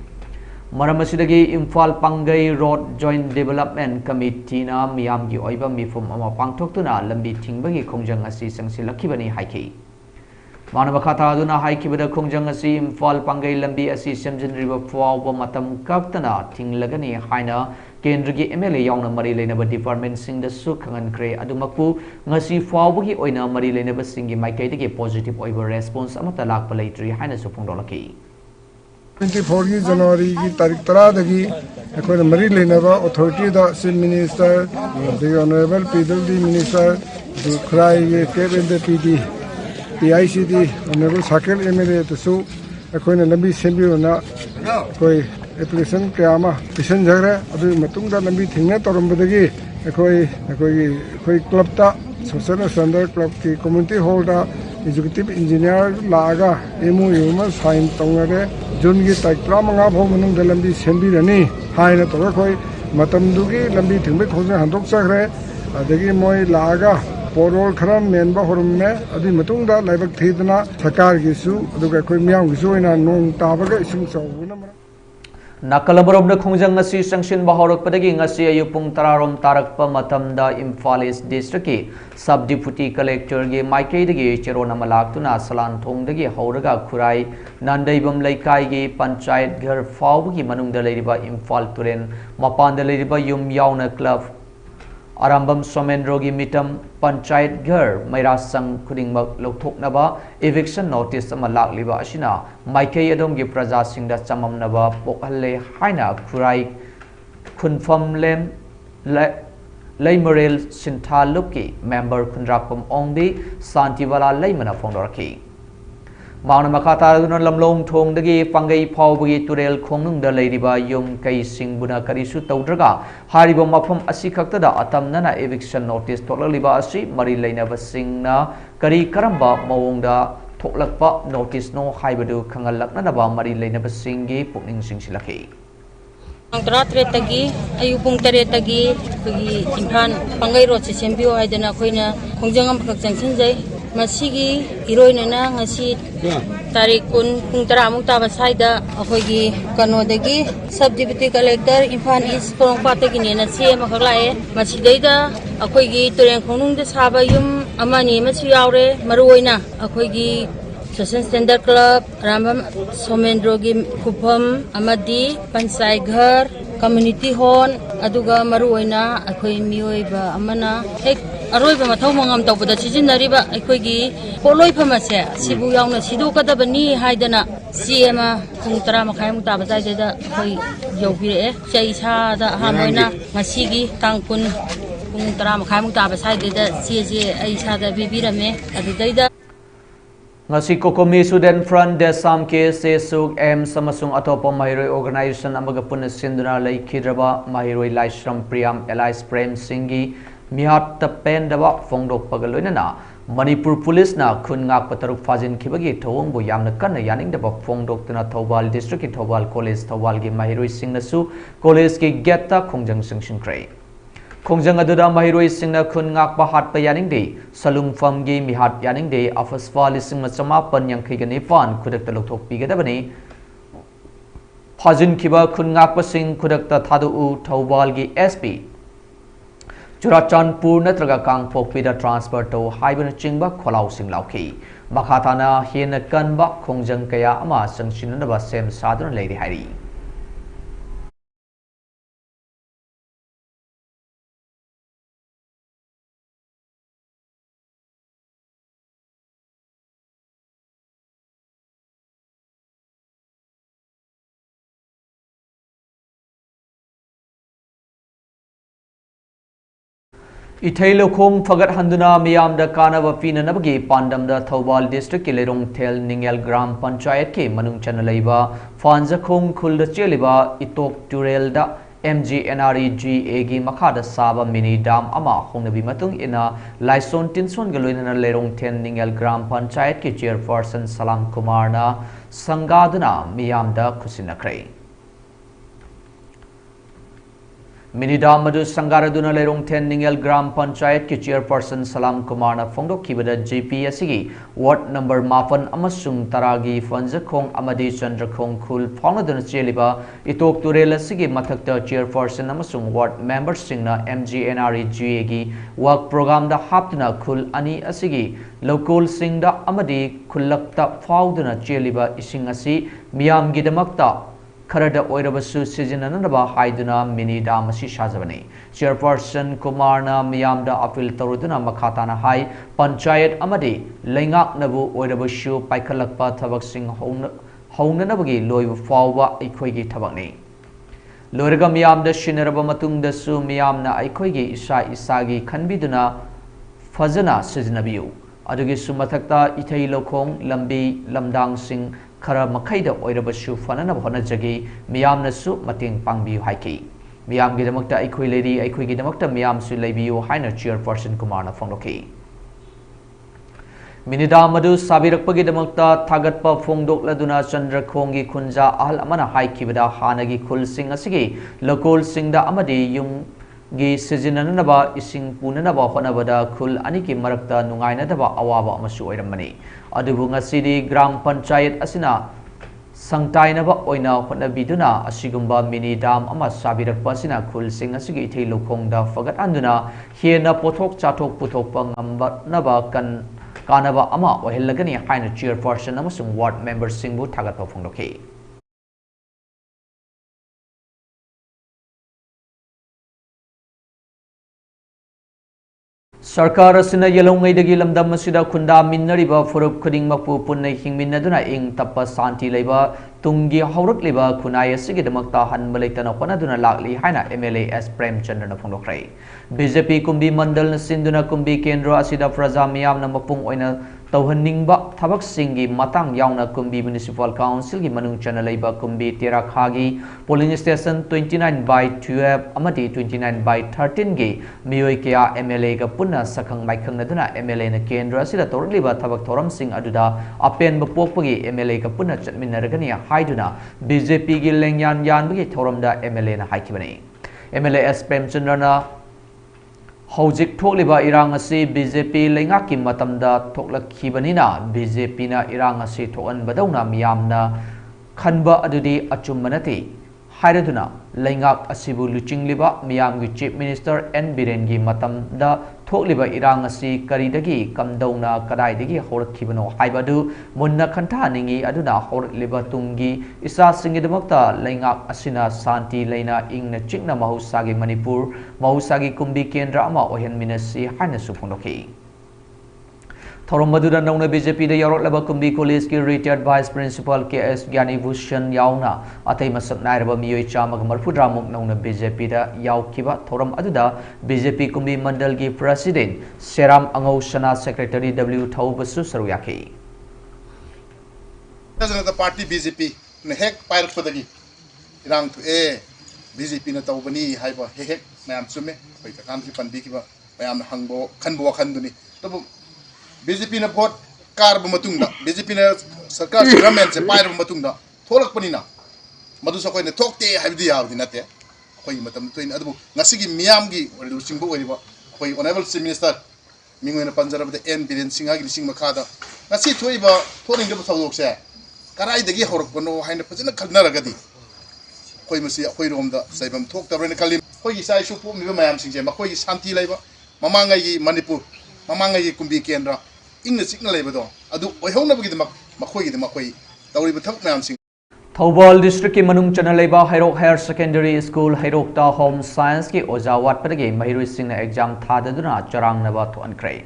Speaker 1: Maramasidagi Imphal Pangai Road Joint Development Committee na miyamgi oiba mifum ama pangthoktuna lambi thingbagi kongjang asi sangsilakibani haiki Manabakata aduna haikibada kongjang asi Imphal Pangai lambi asi semjin river fawba matam kaktana thinglagani haina Kendrigi MLA Yauna Mari Lenaba Department Sing the Sukhangan Kre Adumaku Ngasi Fawagi Oina Mari Lenaba Singi Maikaitiki positive over response Amata Lak Palatri Hina Supundolaki
Speaker 7: 24 January Tarik Taradagi Akon Mari Lenaba Authority the Sin Minister the Honorable PWD Minister the Cry Kevin the PD PICD Honorable Sakil MLA to Su Akon Lambi Sembiona Koi application kayama pisan jagre adu matungda lambi thingna torambadagi ekoi club ta social standard club ki community hall da executive engineer laga MOU ma sign tongare jun gi taik tramanga bhom manung da lambi sembi rani haina to koi matamdugi lambi thingbe khojna handok chagre adagi moi laga porol kharam menba horumme adu matungda laibak thidna sarkar gi su aduga koi miyam gi su ina nong tabaga isung chawuna
Speaker 1: Nakalabarob na kongjang ngasi sangshin bahorok padagi ngasi ayupung tararom tarakpa matamda Imphal East District ki Sub Deputy Collector gi Maikai dagi Cherona Malaktuna Salan Thong dagi Hauraga Kurai Nandaibam Laikai gi Panchayat Ghar Faw gi Manungda Leiriba Imphal Turen Mapanda Leiriba Yum Yauna Club Arambam Somendrogi Mitam Panchayat Ghar Mairasang Kudingmak Lokthoknaba Eviction Notice ama lakliba asina Maikai adom praja singda chamamnaba pokalle haina Kurai Kunfam Lem Laimorel Sintaluki Member Kundrakpam Ongdi Santivala Laimana Fondoraki Mauna Makata Lamlong Tong dagi Pangai Pawgi Turel Konung da Ladiba Yum Kai Singbuna Karisu Taudraga Haribo Mapam Asikakta Atam Nana Eviction Notice Tolaliba Asi Mari Lainava Singna Kari Karamba Mawongda Toklakpa Notice No Haibadu Kangalak Nanaba Mari Lainava Singi Pukning Singsilaki
Speaker 8: Tagi, Ayupung Taretagi, Impan, Pangai Road Sembio, Idana Koina, Kongjangam Kaksanjay, Masigi, Heroina, Ngasi, Tarikun, Puntaramukta Basaida, Ahogi, Kanodagi, Sub Deputy Collector, Impan is from Patagin and Sia Makalai, Masideda, Akogi, Turan Konung, the Sabayum, Amani, Masiaure, Maruina, Akogi. Social Standard Club, Rambam Somendrogi Kupam, Amadi, Pansai Ghar, Community Hall, Aduga Maruina, Akoi Mioiba, Amana, Aroiba Matomangam Topada Chizinariba, Akogi, Poloi Pamase, Sibu Yang, Sidu Katabani, Haidana, Siema, Puntra Makam Tabazada, Yobi, Chaisa, the Hamoina, Masigi, Tankun, Puntra Makam Tabazada, CJ, Aisa, the Bibirame, Adida.
Speaker 1: Ngasi Kokomi Student Front Desam ke Sesuk M Samasung Atopa Mahiroi Organization Amaga Puna Sinduna Lai Kidraba Mahiroi Laishram Priyam Elias Prem Singhi Mihat Tapen Daba Fongdok Pagaloinana Manipur Police na Kun Ngak Pataruk Fazin Kibagi Tawong Bu Yamna Kana Yaning Daba Fongdok Tana Thobal District Thobal College Thobal Gi Mahiroi Singnasu College Ki Getta Kongjang Singsin Kray Kongjang aduda mahiroi singna kun ngak bahat pa yaning de salung fam gi mihat yaning de afaswa lising macama pan yang kai gani pan kudak talok thok pi gadabani फाजिनखिबा खुनगापसिंग खुदक्ता थादु थौबालगी SP Churachandpur नत्रगा कांगपोकपीदा transfer तो हाइबन चिंगबा खोलाउसिंग लाउखी मखाताना हेन कनबा खोंजंग कया अमा संगसिननबा सेम सादुन लेरि हाइरी इथैलोखोम फगत हंदुना मियाम द कानब पीननबगी पांडम द थौबाल डिस्ट्रिक्ट के लेरोंग थेल निंगेल ग्राम पंचायत के मनुंग चन लैबा फांजखोंग खुल द चेलिबा इतोक टुरेल द MGNREGA गी मखाद साबा मिनी डाम अमा होंगनबी मतुंग इना लाइसोन टिनसोन गलोइनना लेरोंग थेल निंगेल ग्राम पंचायत के चेयरपर्सन सलाम कुमार ना संगादना मियाम द खुसिनखरे मिनिडाम मधु संगारदुना लेरोंग थेन निंगेल ग्राम पंचायत की चेयरपर्सन सलाम कुमार ना फोंगदोखिबदा GP असिगी वार्ड नंबर 5 अमसुंग तरागी फंजखोंग अमदी चंद्रखोंग खुल फाउंगदुना चेलिबा इतोक तुरेल असिगी मथक्ता चेयरपर्सन अमसुंग वार्ड मेंबर सिंगना MGNREGA गी वर्क प्रोग्राम दा हापतुना खुल अनि असिगी लोकल सिंगदा अमदी खुलक्ता फाउदुना चेलिबा इसिंग असि मियाम गिदमक्ता खरद ओइरबसु सिजननबा हाइदुना मिनी डाम असि साजबने चेयरपर्सन कुमारना मियामदा अपील तरुदुना मखाताना हाई पंचायत अमदी लेंगाक नबु ओइरबसु पाइखलकपा थबकसिंग हौननबगी लोइब फावबा अइखोइगी थबकने लोरगा मियामदा शिनरबा मतुंगदसु मियामना अइखोइगी इसा इसागी खनबिदुना फजना सिजनबियु अदुगी सुमथक्ता इथै लोखोंग लंबी लमदांग सिंग खरा मखैदा ओइरबसु फननब होनजगी मियामनसु मतेंग पांगबियु हाइकी मियामगिदमक्ता अइखोइ लेरि अइखोइगिदमक्ता मियामसु लैबियु हाइना चेयरपर्सन कुमारना फोंदोखि मिनिदा मधु साबिरकपगिदमक्ता थागतपा फोंदोक्लदुना चंद्रखोंगी खुंजा अहल अमना हाइकिबदा हानगी खुलसिंग असिगी लोकल सिंगदा अमदी युंग गी सिजननबा इसिंग पुननबा होनबदा खुल अनिकी मरक्ता नुंगाइनदबा अवाबा अमसु ओइरमनी अदुबु ngasidi ग्राम पंचायत असिना संगताइनबा ओइना होनबिदुना असिगुंबा मिनी डाम अमा साबिरकपा असिना खुल सिंग असिगी इथै लोखोंगदा फगत अंदुना हेना पोथोक चाथोक पुथोकपा ngambnaba कानबा अमा ओहेलगनी हाइना चेयरपर्सन अमसुंग वार्ड मेंबर सिंगबु थागतपा फोंदोखि सरकार असिना यलोंगैदगी लमदम असिदा खुंदा मिन्नरिबा फुरुप खुदिंगमकपु पुन्नै हिंगमिन्नदुना इंग तप्पा शांति लैबा तुंगी हौरकलिबा खुनाय असिगिदमक्ता हनबा लैतना होनदुना लागली हाइना MLA S Premachandran फोंदोखरै BJP Kumbi मंडल न सिंदुना कुंबी केंद्र असिदा प्रजा मियामना मपुंग ओइना तौहनिंगबा थबक सिंगी मतंग यावना कुंबी म्युनिसिपल काउंसिल की मनुंग चना लैबा कुंबी तेराखागी पोलिंग स्टेशन 29/12 अमदी 29/13 गे मियोय कया MLA का पुन्ना सखंग माइखंगनदुना MLA न केंद्र असिदा तौरकलिबा थबक थोरम सिंग अदुदा अपेन बपोकपगी MLA का पुन्ना चटमिनरगनी हाइदुना BJP की लेंयान यानबगी थोरमदा MLA न हाइखिबने MLA S प्रेमचंद्रना हौजिक थोकलिबा इरांग असि BJP लेंगाकी मतमदा थोकलखिबनिना BJP ना इरांग असि थोअनबदौना मियामना खनबा अदुदी अचुम्बनति हाइरदुना लेंगाक असिबु लुचिंगलिबा मियामगी चीफ मिनिस्टर N बिरेनगी मतमदा थोकलिबा इरांग असि करिदगी कमदौना कदाइदगी हौरखिबनो हाइबदु मुन्ना खंथानिंगी अदुना हौरलिबा तुंगी इसा सिंगिदमक्ता लेंगाक असिना शांति लेना इंगना चिकना महौसागी मणिपुर महौसागी कुंबी केंद्र अमा ओहेनमिनसी हाइना सुफुंदोखि थोरम मधुदा नौना BJP दा यारोलबा कुंबी कॉलेज की रिटायर्ड वाइस प्रिंसिपल KS ज्ञानी भूषण यावना अतै मसक नायरबा मियोय चामग मरफुद्रामुक नौना BJP दा यावखिबा थोरम अदुदा BJP कुंबी मंडल की president Seram Angou Sana secretary W थौबसु सरुयाखि
Speaker 9: द पार्टी BJP ने हेक पाइरखपदगी इरांग थु BJP न तौबनी हाइबा हेक मैम सुमे खै कान की पनबी किबा मैम हंगबो खनबो खनदुनी तब BJP ने भोट कारब मतुंगदा BJP ने सरकार गवर्नमेंट से पाइरब मतुंगदा थोलकपनिना मधु सकोइने थोकते हाइबदी यावदी नते खै मतम तोइन अदबु ngasiगी मियामगी लुचिंगबो ओरिबा खै ऑनरेबल चीफ मिनिस्टर मिंगोइना पंजरबदे N बिरेन सिंहागी लिसिंग मखादा ngasi थोइबा थोनिंगबो थौदोकसे कराइदगी हौरकबनो हाइना फजन खगनरगदी khoi masi khoi rom da saibam thok tabren kalim khoi gi sai su pu mi ba mayam sing je ma khoi gi santi leiba mamangai gi Manipur mamangai gi kumbi kendra ingna sikna leiba do adu oi hona bagi da ma khoi gi da ma khoi tawri ba thak mayam sing
Speaker 1: Thobal district ki manung chana leiba Hairok Higher Secondary School Hairok ta Home Science ki oja wat padagi mahirui singna exam thadaduna charang naba thoankrai.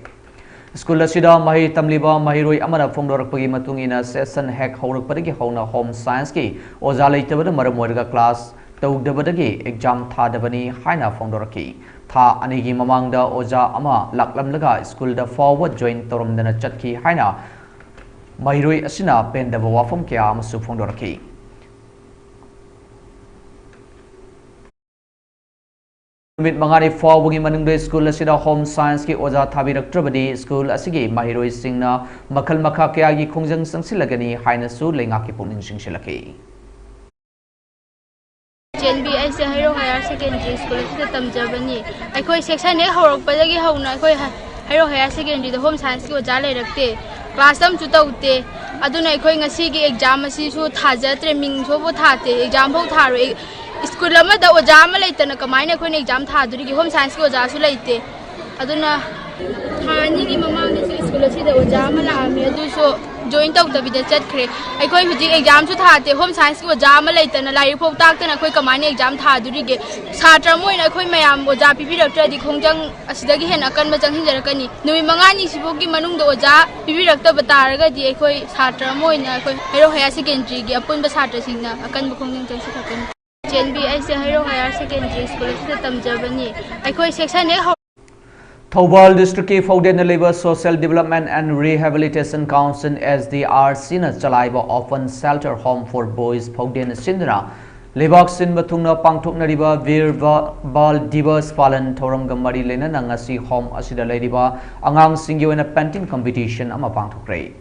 Speaker 1: School asida mahi tamliba mahirui amana phongdorakpagi matungina session hack haurakpadagi hauna Home Science ki oja leitabada maram oirga class tawdabadagi exam thadabani haina phongdoraki. Tha anigi mamangda oja ama laklamlaga school da forward join toromdana chatki haina mahirui asina pendaba wafam kya amasu phongdoraki. Numit mangani fawagi manungde school asida Home Science ki oja thabiraktrabadi school asigi mahiroi singna makhal makha kya gi khongjang sangsilagani haina su lenga ki punin singsilaki.
Speaker 10: JNB aise Hairok Higher Secondary School asida tamjabani aikoi section ek horok padagi hauna aikoi Hairok Higher Secondary the Home Science ki oja leirakte class tam chu taute aduna aikoi ngasi gi exam asi su thajatre ming so bo thate exam phau tharo School lama da oja ma leitana kamaina khoi ne exam thaduri gi Home Science ki oja su leite aduna thani gi mamang ni school si da oja ma la ami adu so join tau da bida chat khre ai khoi huji exam su thate Home Science ki oja ma leitana lai phau tak tana khoi kamaina exam thaduri ge satra moi na khoi mayam oja pipi doctor di khongjang asida gi hen akan ma jang hin jarakani nui manga ni sibo gi manung da oja pipi doctor bataraga di ai khoi satra moi na khoi Hairok Higher Secondary gi apun ba satra singna akan ba khongjang jang si thakani JNB aise Hairok Higher Secondary School asida tamjabani aikoi section ek
Speaker 1: Thobal district ki Fauden Labor Social Development and Rehabilitation Council SDRC na chalaiba orphan shelter home for boys Fauden Sindra Lebak sin bathungna pangthoknariba Vir Bal Divas Palan Thoram Gamari Lena ngasi home asida leriba angang singyo na painting competition ama pangthokrai.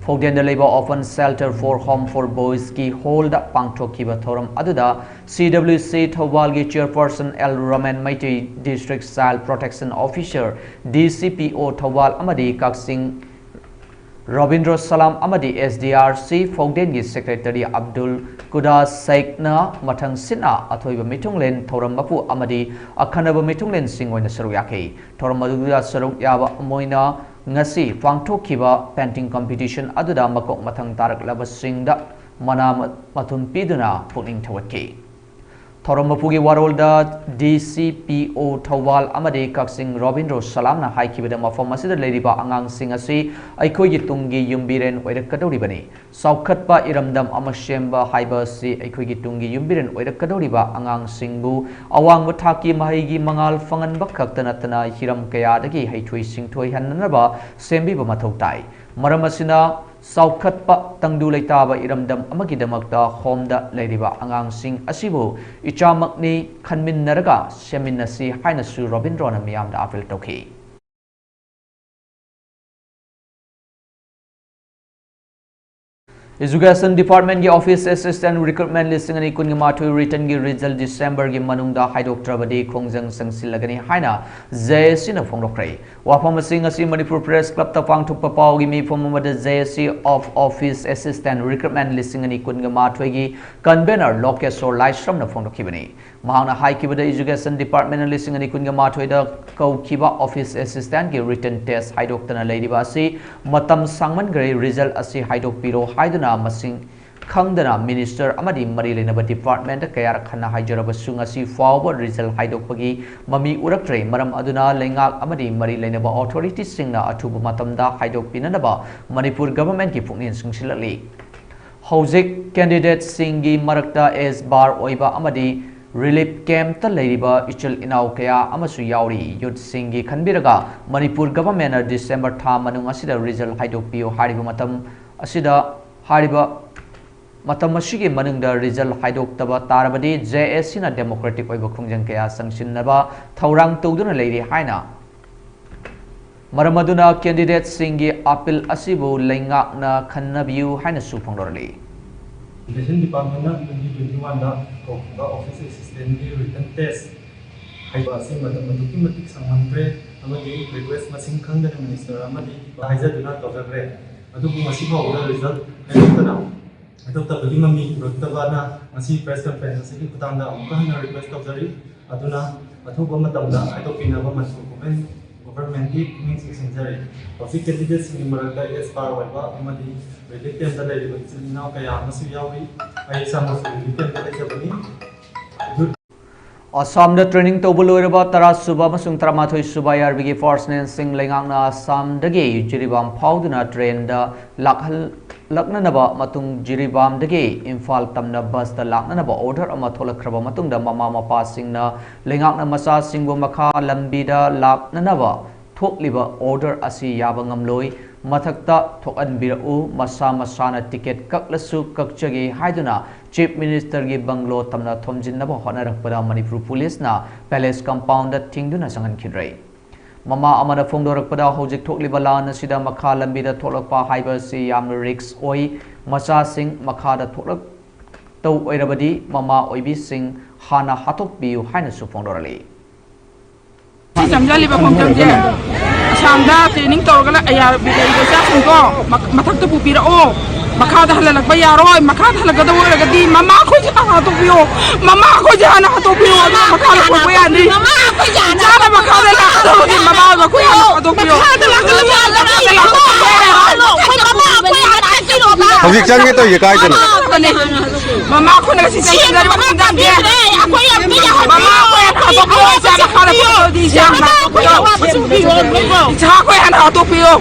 Speaker 1: Fauden Labor Orphan Shelter for Home for Boys ki hold pangthokkiba thoram aduda CWC Thobal gi chairperson L Raman Maiti District Child Protection Officer DCPO Thobal amadi Kaksing Robindro Salam amadi SDRC Fauden gi Secretary Abdul Kuda Sheikh na mathang sina athoiba mitunglen thoram mapu amadi akhanaba mitunglen singoina saruyake thoram aduda saruk yaba moina ngasi pangthokkiba painting competition aduda makok mathang taraklaba singda mana mathun piduna puning thawatki Thoramapuri warolda DCPO Thawal amadi Kaksing Robindro Salam na haikibida mafam asida leriba angang sing asi aikoi gi tungi yumbiren oirakadoribani saukhatpa iramdam amashemba haiba si aikoi gi tungi yumbiren oirakadoriba angang singbu awang muthaki mahigi mangal fangan bakhaktana tana hiram kaya dagi haithoi singthoi hannaba sembiba mathautai maram asina Saukhatpa tangdu leitaba iramdam amagidamakta homda leiriba angang sing asibu ichamakni khanminnaraga seminasi haina su Robindro na miyamda apil tokhi Education Department ki Office Assistant Recruitment listing ani kun mathu return gi result December gi manungda haidok trabadi khongjang sangsilagani haina JSC na phongdokrai wafam sing asi Manipur Press Club ta pangthuk pa pau gi mi phomamada JSC of Office Assistant Recruitment listing ani kun mathu gi convener Lokesor Laishram na phongdokhibani mahangna haikibada Education Department listing ani kun mathu da kaukiba Office Assistant gi written test haidok tana leiriba asi matam sangman gari result asi haidok piro haiduna masing khangdana minister amadi mari lenaba department kayar khana haijaraba sungasi forward result haidokpagi mami uraktre maram aduna lengak amadi mari lenaba authority singna athubu matamda haidokpinanaba Manipur government ki pungnin singsilali hojik candidate singi marakta is bar oiba amadi relief camp ta leiriba ichil inau kaya amasu yauri youth singi khanbiraga Manipur government December tha manung asida result haidokpio hariba matam asida hariba matam asigi manungda result haidokhtaba tarabadi JSC na democratic oiba khongjang kaya sangsinnaba thaurang tawduna leiri haina maramaduna candidate singi appeal asibu lengak na khannabiu haina su phongdorali
Speaker 11: Education Department na 2021 na kokba office assistant gi written test haiba sing mathematic matik sanghamtre amagi request masing khangdana minister amadi haijaduna tawjagre adugu masiba oda result haidokhtana Itu tapi Mami berkata masih press conference sih kita anda bukan request of dari aduna atau pemerintah atau pina pemerintah government means sendiri. Tapi candidates ini mereka expire apa amadi elected dari itu now kayak masih yawi ayah sama elected dari siapa ni.
Speaker 1: Assam da training to buluraba tara suba masung tramathoi suba yarbigi force nen sing lengangna Assam dagi jiribam phauduna train da lakhal laknanaba matung jiribam dagi Imphal tamna bus da laknanaba order ama tholakhraba matung da mama mapa singna lengangna masa singbu makha lambi da laknanaba thokliba order asi yaba ngamloi mathakta thokanbirau masa masana ticket kaklasu kakchagi haiduna Chief Minister gi banglo tamna thomjinnaba honarakpada Manipur Police na Palace Compound thingduna sangan khidrai mama amana phongdorakpada hojik thokliba lan asida makha lambi da tholakpa haiba si yam risk oi macha sing makha da tholak tau oirabadi mama oibi sing hana hatok biu haina su phongdorali
Speaker 12: Samjali ba khomjam je samda training torgala ayar bidai ga singko mathakta pupira o makada halak ba yaroi makada halak da wora gadi mama ko jana to biyo mama ko jana to biyo makala ko bayani mama ko jana makada la to di mama ko jana to biyo
Speaker 13: Hojik change to ye kai chana
Speaker 12: mama ko na si change dari ba khomjam je mama ko ya to biyo jana kala ko di jana ko jana to biyo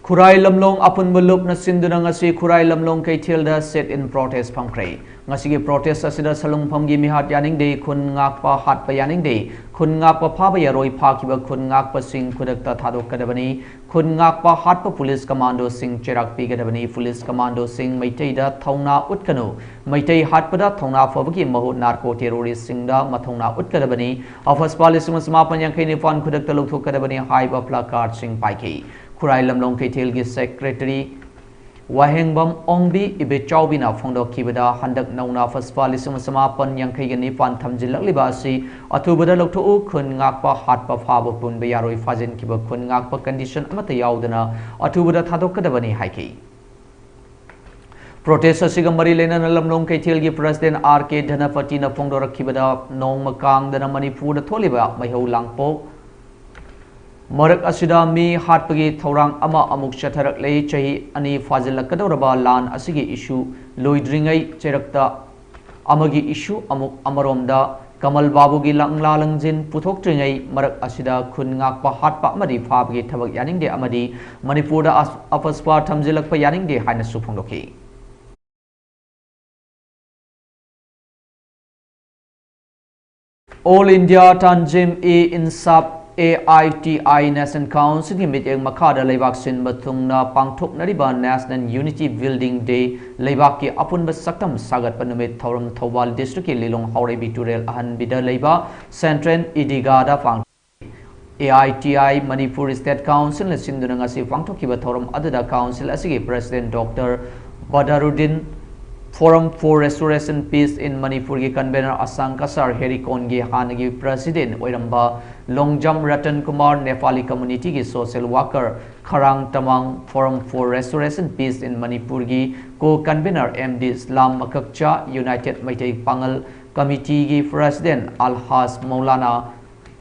Speaker 1: Khurai lamlong apun belup na sinduna ngasi Khurai lamlong kaithil da set in protest phamkrai ngasi gi protest asida salung phamgi mihat yaning de khun ngak pa hat pa yaning de khun ngak pa pha ba yaroi pha kiba khun ngak pa sing khudak ta thadok kadabani khun ngak pa hat pa police commando sing cherak pi kadabani police commando sing maitai da thongna utkanu maitai hat pa da thongna phobagi mahut narco terrorist sing da mathongna utkadabani office police samapan yankai ni fan khudak ta lokthok kadabani haiba placard sing paikai Khurai lamlong kaithil gi secretary Wahengbam Ongbi ibe chawbina phongdo kibada handak nauna faspa lisum samapan yankai gani pan thamjilak liba si athubada loktho khun ngakpa hatpa phaba pun be yaroi fajin kiba khun ngakpa condition amata yaudana athubada thadok kadabani haiki protest asiga mari lena lamlong kaithil gi president RK Dhanapati na phongdo rakhibada nongma kang dana Manipur da tholiba maihau langpo Marak asida mi hatpagi thorang ama amuk chatharak lei chahi ani fazilakadoraba lan asigi issue loidringai cherakta amagi issue amuk amaromda Kamal Babu gi langla langjin puthok tringai marak asida khun ngakpa hatpa amadi phapagi thabak yaning de amadi Manipur da afaspa thamjilakpa yaning de haina su phongdoki All India Tanjim e Insap AITI National Council ki meeting makada leibak sin bathungna pangthok nariba National Unity Building Day leibak ki apunba saktam sagat panumit thoram Thobal District ki Lilong Haurei Biturel ahan bida leiba Central Idigada pang AITI Manipur State Council na sinduna ngasi pangthok ki bathoram adada council asigi President Dr. Badaruddin Forum for Restoration Peace in Manipur ki convener Asang Kasar Herikon gi hanagi president oiramba Longjam Ratan Kumar Nepali community ki social worker Kharang Tamang Forum for Restoration Peace in Manipur ki co-convener MD Islam Makakcha United Maitai Pangal committee ki president Alhas Maulana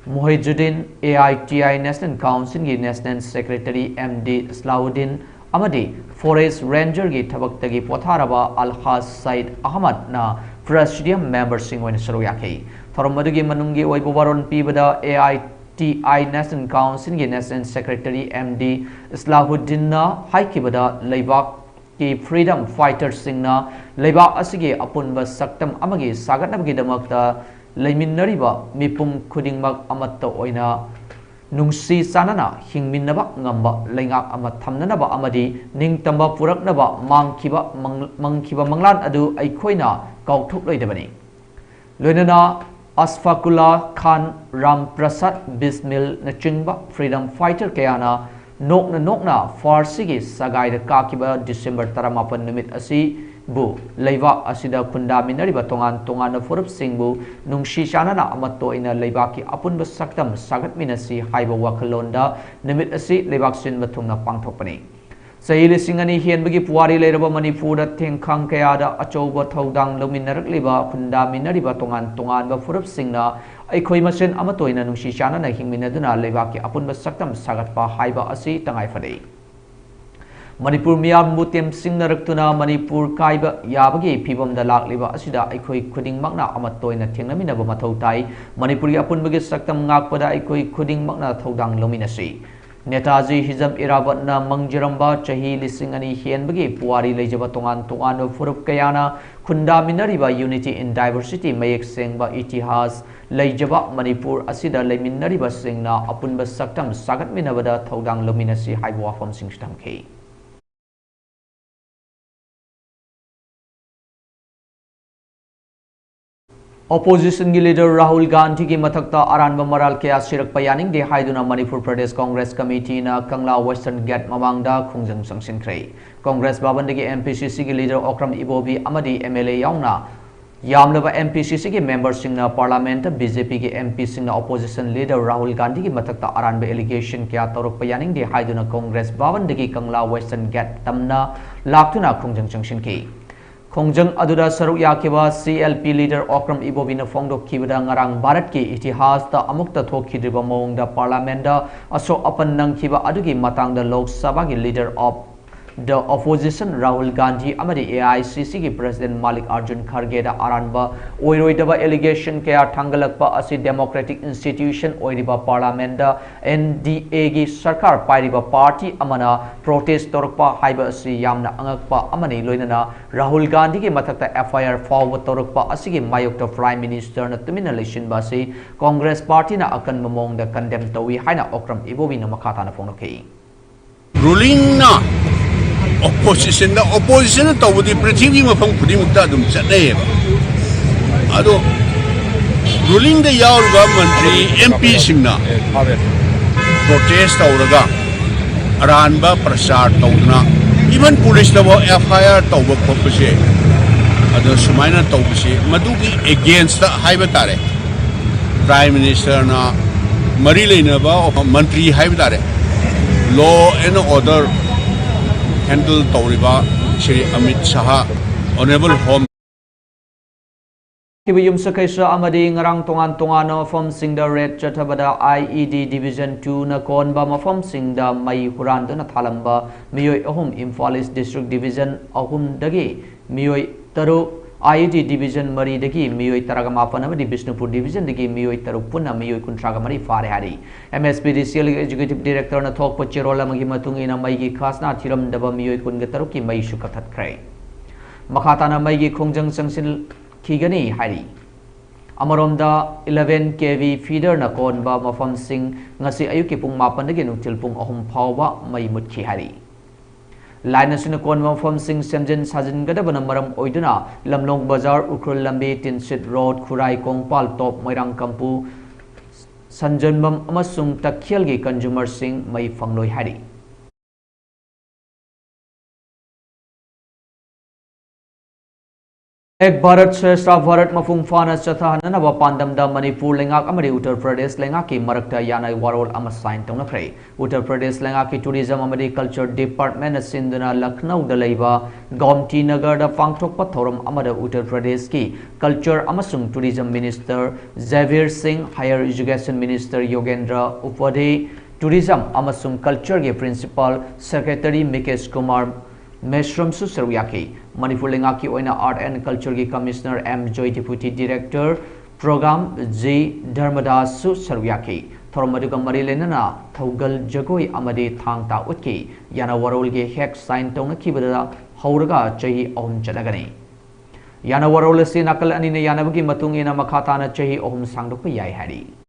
Speaker 1: Muhijuddin AITI National Council ki National Secretary MD Islauddin amadi Forest Ranger gi thabak tagi potharaba Alhas Said Ahmad na Presidium member sing oina saruyaki thoramadu manungi oibo waron pibada AITI National Council gi National Secretary MD Islauddin na haikibada leibak ki freedom fighters singna leibak asigi apunba saktam amagi sagatnabagi damakta leiminariba mipum khudingmak amatta oina nungsi sanana hingminnaba ngamba leingak ama thamnanaba amadi ningtamba puraknaba mangkhiba manglan adu aikhoina kauthuk loidabani loinana Asfaqullah Khan Ram Prasad Bismil na chingba freedom fighter kayana nokna farsi gi sagai da kakiba December 18 numit asi bu leiba asida khunda minariba tongan forup singbu nungsi sanana amato ina leiba ki apunba saktam sagat minasi haiba wakhalonda nimit asi leibak sin bathungna pangthokpani Sahi lisingani hian bagi puari leiraba Manipur thengkhang kayada achouba thodang lominarakliba khunda minariba tongan ba furup singna aikhoi masen amatoina nungsi chana na hingminaduna lebaki apunba saktam sagatpa haiba asi tangai fadei Manipur miyam mutem singnaruktuna Manipur kaiba yabagi phibam da lakliba asida aikhoi khuding makna amatoina thengnaminaba mathau tai Manipuri apunbagi saktam ngakpada aikhoi khuding makna thodang lominasi Netaji Hizam Irabatna Mangjiramba Chahi Lisingani Hienbagi Puari Lejaba Tongan Furup Kayana Kunda Minariba Unity in Diversity Mayek Sengba Itihas Lejaba Manipur Asida Leminariba Singna Apunba Saktam Sagat Minabada Thodang Luminasi Haibwa from Singstam K. Opposition leader Rahul Gandhi ki mathakta aranba maral kya sirak payaning de haiduna Manipur Pradesh Congress Committee na Kangla Western Gate mamangda khungjang sangsinkhre Congress babandagi MPCC ki leader Okram Ibobi amadi MLA yaungna yamlaba MPCC ki members singna parliament BJP ki MP singna opposition leader Rahul Gandhi ki mathakta aranba allegation kya torok payaning de haiduna Congress babandagi Kangla Western Gate tamna laktuna khungjang sangsinkhre Khongjang aduda saruk yakiba CLP leader Okram Ibobina Fongdok kibada ngarang Bharat ki itihas ta amukta thokhidriba mawngda parliament da aso apan nangkhiba adugi matangda Lok Sabha ki leader of the opposition Rahul Gandhi amadi AICC ki president Malik Arjun Kharge da aranba oiroidaba allegation kaya thangalakpa asi democratic institution oiriba parliament da NDA gi sarkar pairiba party amana protest torokpa haiba asi yamna angakpa amani loinana Rahul Gandhi ki mathakta FIR forward torokpa asi gi mayokta prime minister na tumina lesion ba si Congress party na akan mamong da condemn tawi haina Okram Ibobi na makata na phonokei
Speaker 14: ruling na opposition na tawdi prithvi mafam khudi mukta dum chane ado ruling da yaurga mantri MP singna protest tawraga aranba prasar tawduna even police da FIR tawba khopse ado sumaina tawbse madugi against the haiba tare prime minister na mari leina ba mantri haiba tare law and order handle Tauriba Shri Amit Shah Honorable Home
Speaker 1: Kibiyum Sakaisa Amadi Ngarang Tongan no from Singda Red Chatabada IED Division 2 na Konba Mafam Singda Mai Huranda na Thalamba Miyoi Ahum Imphal East District Division Ahum Dagi Miyoi Taru IED Division Mari Dagi Miyoi Taragamapan Amadi Bishnupur Division Dagi Miyoi Tarupuna Miyoi Kuntragamari Farehari MSPDCL Executive Director na Thok Pachirola Magimatung ina Maigi Khasna Thiram Daba Miyoi Kungataruki Mai Shukatat Kray Makhatana Maigi Khongjang Sangsil Kigani Hari Amaronda 11 kV feeder na konba mafam sing ngasi ayuki pung mapan dagi nungtil pung ahum pawba may mutki hari Line na kon mafam sing semjen sajin gadabana maram oiduna lamlong bazar ukrul lambi tinsit road khurai kongpal top moirang kampu sanjanmam amasung takhyalgi consumer sing may fangloi hari Ek Bharat Shrestha Bharat Mafung Fana Chatha Nanaba Pandamda Manipur Lengak Amari Uttar Pradesh Lengaki Marakta Yanai Warol Amasain Tonakre Uttar Pradesh Lengaki Tourism Amari Culture Department Sindhuna Lucknow Dalaiba Gomti Nagar da Pangthok Pathoram Amada Uttar Pradesh ki Culture Amasung Tourism Minister Xavier Singh Higher Education Minister Yogendra Upadhyay Tourism Amasung Culture ke Principal Secretary Mikesh Kumar Meshram Susarwyaki Manipur Lengaki Oina Art and Culture ki Commissioner M Joy Deputy Director Program J Dharmadas Susarwyaki Thormaduga Mari Lenana Thogal Jagoi Amadi Thangta Utki Yana Warol ge Hek Sign Tong Kibada Hauraga Chahi Om Chadagani Yana Warol si Nakal Anina Yanabagi Matung ina Makhatana Chahi Om Sangdok Yai Hari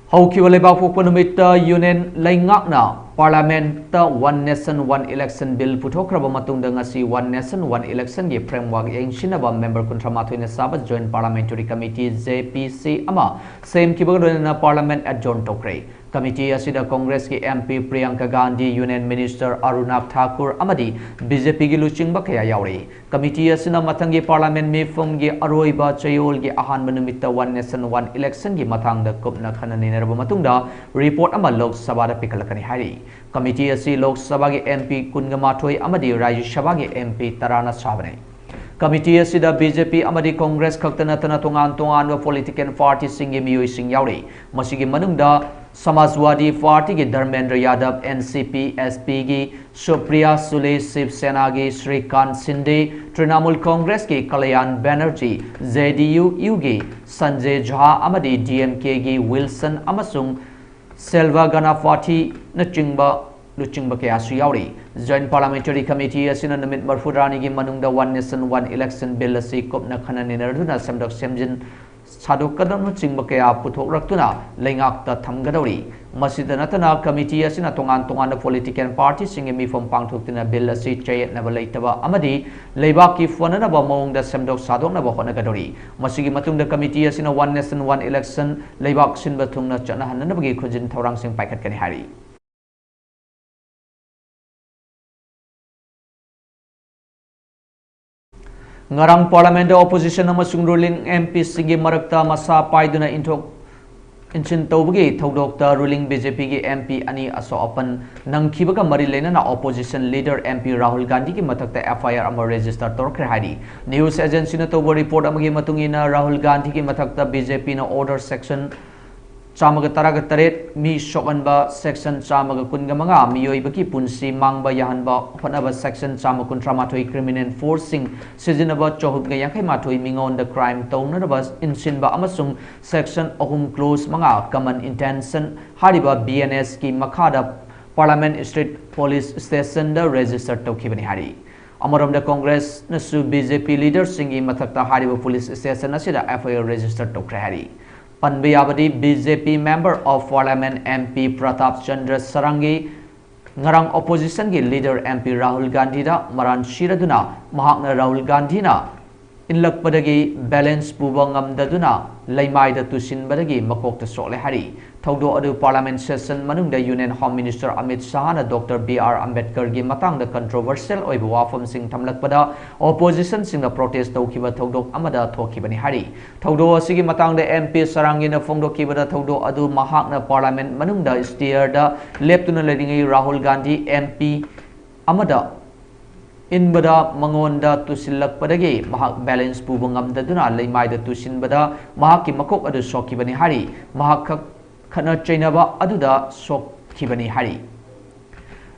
Speaker 1: Haukiwa lebak pokpa numita Union Laingakna Parliament One Nation One Election Bill puthokraba matungda ngasi One Nation One Election ge framework yengsinaba member kuntramathoi sabat Joint Parliamentary Committee JPC ama same kibagadona Parliament adjourn tokre Committee asida Congress ki MP Priyanka Gandhi, Union Minister Arunab Thakur amadi BJP gi luchingba kaya yauri. Committee asina matangi Parliament mifum gi aroiba chayol gi ahan manumitta One Nation One Election gi matangda kupna khanani nerba matungda report ama Lok Sabha da pikalakani hari. Committee asi Lok Sabha gi MP kunga mathoi amadi Rajya Sabha gi MP tarana sabane. Committee asida BJP amadi Congress khaktana tana tongan political party singi miyoi sing yauri. Masigi manungda Samajwadi Party ki Dharmendra Yadav, NCP SP ki Supriya Sule, Shiv Sena ki Shrikant Shinde, Trinamool Congress ki Kalyan Banerjee, JDU ki Sanjay Jha amadi DMK ki Wilson amasung Selva Ganapati nachingba luchingba kaya su yauri. Joint Parliamentary Committee asina namit marfurani ki manungda One Nation One Election Bill asi kopna khanani nerduna semdok semjin Saduk kadam chingba kaya puthok raktuna lengak ta thamgadori. Masida natana committee asina tongan political party singi mi from pangthuktina bill asi chayet na balaitaba amadi leibak ki fonana ba mong da semdok sadok na ba honagadori. Masigi matungda committee asina One Nation One Election leibak sin bathungna chana hanna bagi khujin thorang sing paikat kani hari. Ngarang Parliament opposition amasung ruling MP singi marakta masa paiduna inchin tawbagi thodokta ruling BJP gi MP ani aso open nangkhibaga mari lena opposition leader MP Rahul Gandhi ki matakta FIR ama register torkre hari. News agency na tobo report amagi matungina Rahul Gandhi ki matakta BJP na order section Chamaga taraga taret mi sokanba section chamaga kunga manga miyoibaki punsi mangba yahanba honaba section chama kuntra matoi criminal forcing sizinaba chohubga yakai matoi mingon the crime townaba insinba amasung section ohum close manga common intention hariba BNS ki makada Parliament Street Police Station da register tokibani hari. Amaram da Congress nasu BJP leaders singi matakta hariba police station asida FIR register tokre hari. Panbiyabadi BJP member of Parliament MP Pratap Chandra Sarangi ngarang opposition ki leader MP Rahul Gandhi da maran shiraduna mahakna Rahul Gandhi na inlakpadagi balance puba ngamdaduna laimai da tusin badagi makok ta sokle hari. Thaudo adu Parliament session manungda Union Home Minister Amit Shah na Dr. B.R. Ambedkar gi matang da controversial oiba wafam sing thamlakpada opposition sing da protest tawkiba thaudok amada thokibani hari. Thaudo asigi matang da MP Sarangi na phongdokiba da thaudo adu mahakna Parliament manungda steer da leptuna ledingai Rahul Gandhi MP amada inbada mangonda tusilakpadagi mahak balance puba ngamdaduna laimai da tusinbada mahaki makok adu sokibani hari. Mahak khana chainaba aduda sokhibani hari.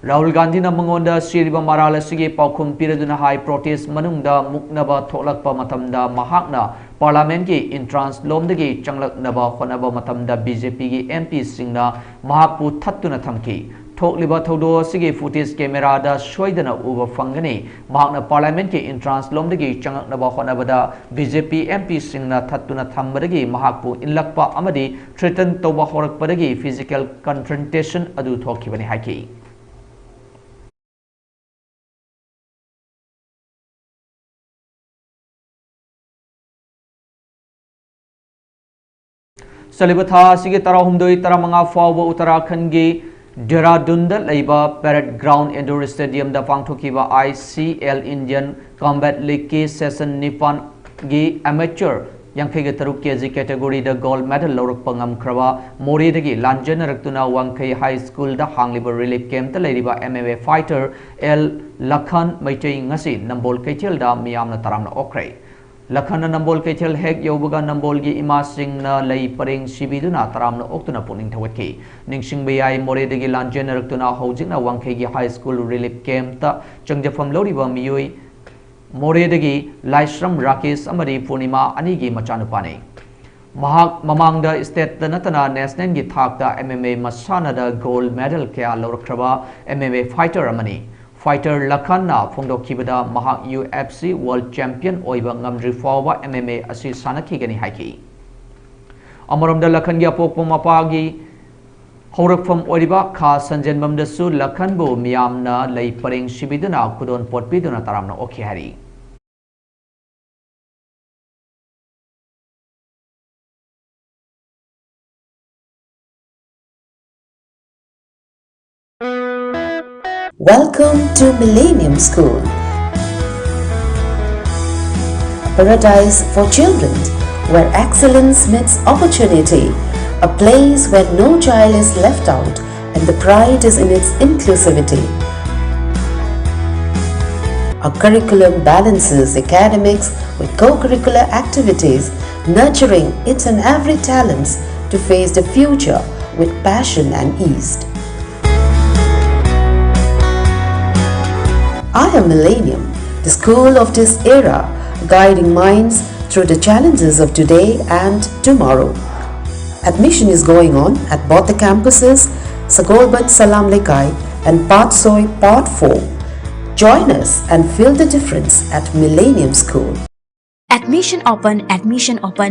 Speaker 1: Rahul Gandhi na mangonda siriba marala sige paukhum piraduna high protest manungda muknaba tholakpa matamda mahakna parliament ki entrance lomdagi changlaknaba khonaba matamda BJP gi MP singna mahakpu thattuna thamki. Thokliba thodo sige footage camera da soidana uba fangani mahakna parliament ki entrance lomdagi changaknaba khonabada BJP MP singna thattuna thambadagi mahakpu inlakpa amadi threaten toba horakpadagi physical confrontation adu thokibani haki. Salibata sige tarahumdoi taramanga fawa Uttarakhand gi Dehradun Laiba Parade Ground Indoor Stadium da pangthokiba ICL Indian Combat League ki session nipan gi amateur Yankaiga Taruk KG category da gold medal lorukpa ngamkraba Mori dagi lanjan raktuna Wankai High School da hangliba relief camp ta leiriba MMA fighter L Lakhan Maitai ngasi nambol kaitel da miyamna taramna okrai. Lakhana nambol kaitel hek yobuga nambol gi ima singna lei paring sibiduna taramna oktuna puning thawatki ningsing bayai Mori dagi lanjan raktuna hojingna Wankai gi high school relief camp ta changjafam loriba miyoi Mori dagi Laishram Rakesh amadi Purnima anigi machanupani. Mahak mamangda state da natana national gi thakta MMA masana da gold medal kaya lorkraba MMA fighter amani. Fighter Lakhanna phongdokibada mahak UFC world champion oiba ngamdri fawa MMA asi sanakigani haiki. Amaramda Lakhan gi apokpa mapagi Horakfam Oriba Kha Sanjanbam dasu Lakhanbu miyamna lei paring sibiduna kudon potpiduna taramna okhihari.
Speaker 2: Welcome to Millennium School, a paradise for children where excellence meets opportunity, a place where no child is left out and the pride is in its inclusivity. Our curriculum balances academics with co-curricular activities, nurturing each and every talents to face the future with passion and ease. I am Millennium, the school of this era, guiding minds through the challenges of today and tomorrow. Admission is going on at both the campuses, Sagolban Salam Lekai and Patsoy Part 4. Join us and feel the difference at Millennium School.
Speaker 3: Admission open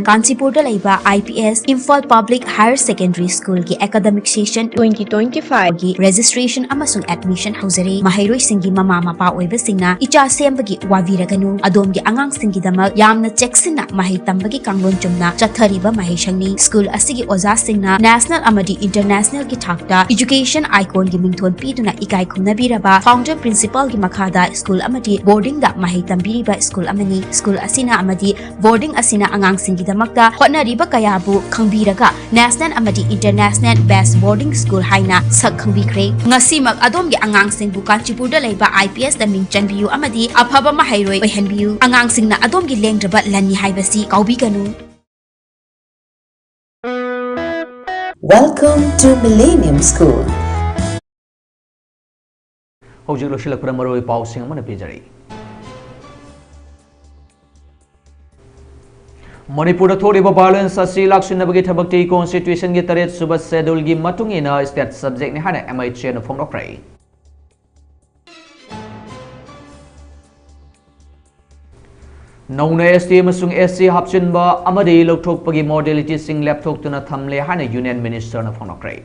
Speaker 3: Kanchipur da laiba IPS Imphal Public Higher Secondary School ki academic session 2025 gi registration amasung admission hauzari mahairoi singi mama mapa oiba singna icha sembagi waviraganu adom gi angang singi damak yamna checksina mahai tambagi kanglon chumna chathariba mahai shangni school asigi oza singna national amadi international ki thakta education icon gi mingthon piduna ikai khumnabiraba founder principal gi makhada school amadi boarding da mahai tambiriba school amani school asina amadi boarding asina angang singi damakta hotnariba kayabu khangbiraga national amadi international best boarding school haina sak khangbikre ngasimak adomgi angang singbu Kanchipur da laiba IPS da ming chanbiyu amadi afaba mahairoi oihanbiyu angang singna adomgi lengdraba lani haibasi kaubiganu.
Speaker 2: Welcome to Millennium School.
Speaker 1: Hojik losilakpura maroi pausing amana pijari. Manipur thoriba violence asi laksinabagi thabakti constitution gi taret suba schedule gi matungina state subject ni hana MHA na phongrokrai. Nauna ST amasung SC hapchinba amadi lokthokpagi modality sing laptop tuna thamle hana union minister na phongrokrai.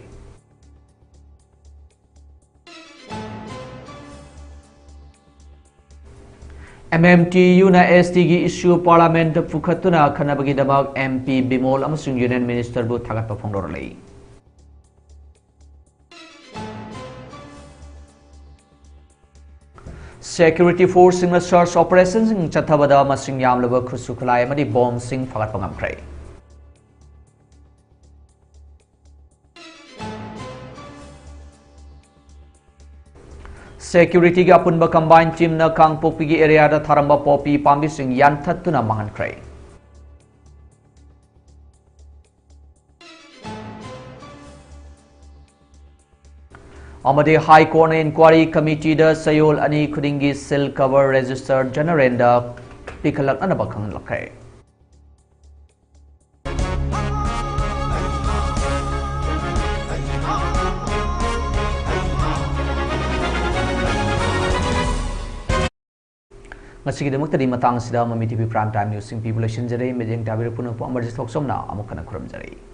Speaker 1: MMTU na ST gi issue parliament pukhatuna khanabagi damak MP Bimol amasung union minister bu thagatpa phongdorlei. Security force sing search operations sing chathabada amasung yamlaba khusukhlai amadi bomb sing phagatpa ngamkhrai. Security ga punba combined team na Kangpopi gi area da tharamba popi pambi sing yanthattuna mangankhrai. Amade High Court Inquiry Committee da sayol ani khudingi cell cover registered general da pikalak anaba khanglakrai. Ngasigidamukta di matang sida Mami TV Prime Time News sing people jare medeng tabir puno po AMARJIT thoksomna amukana khuramjari.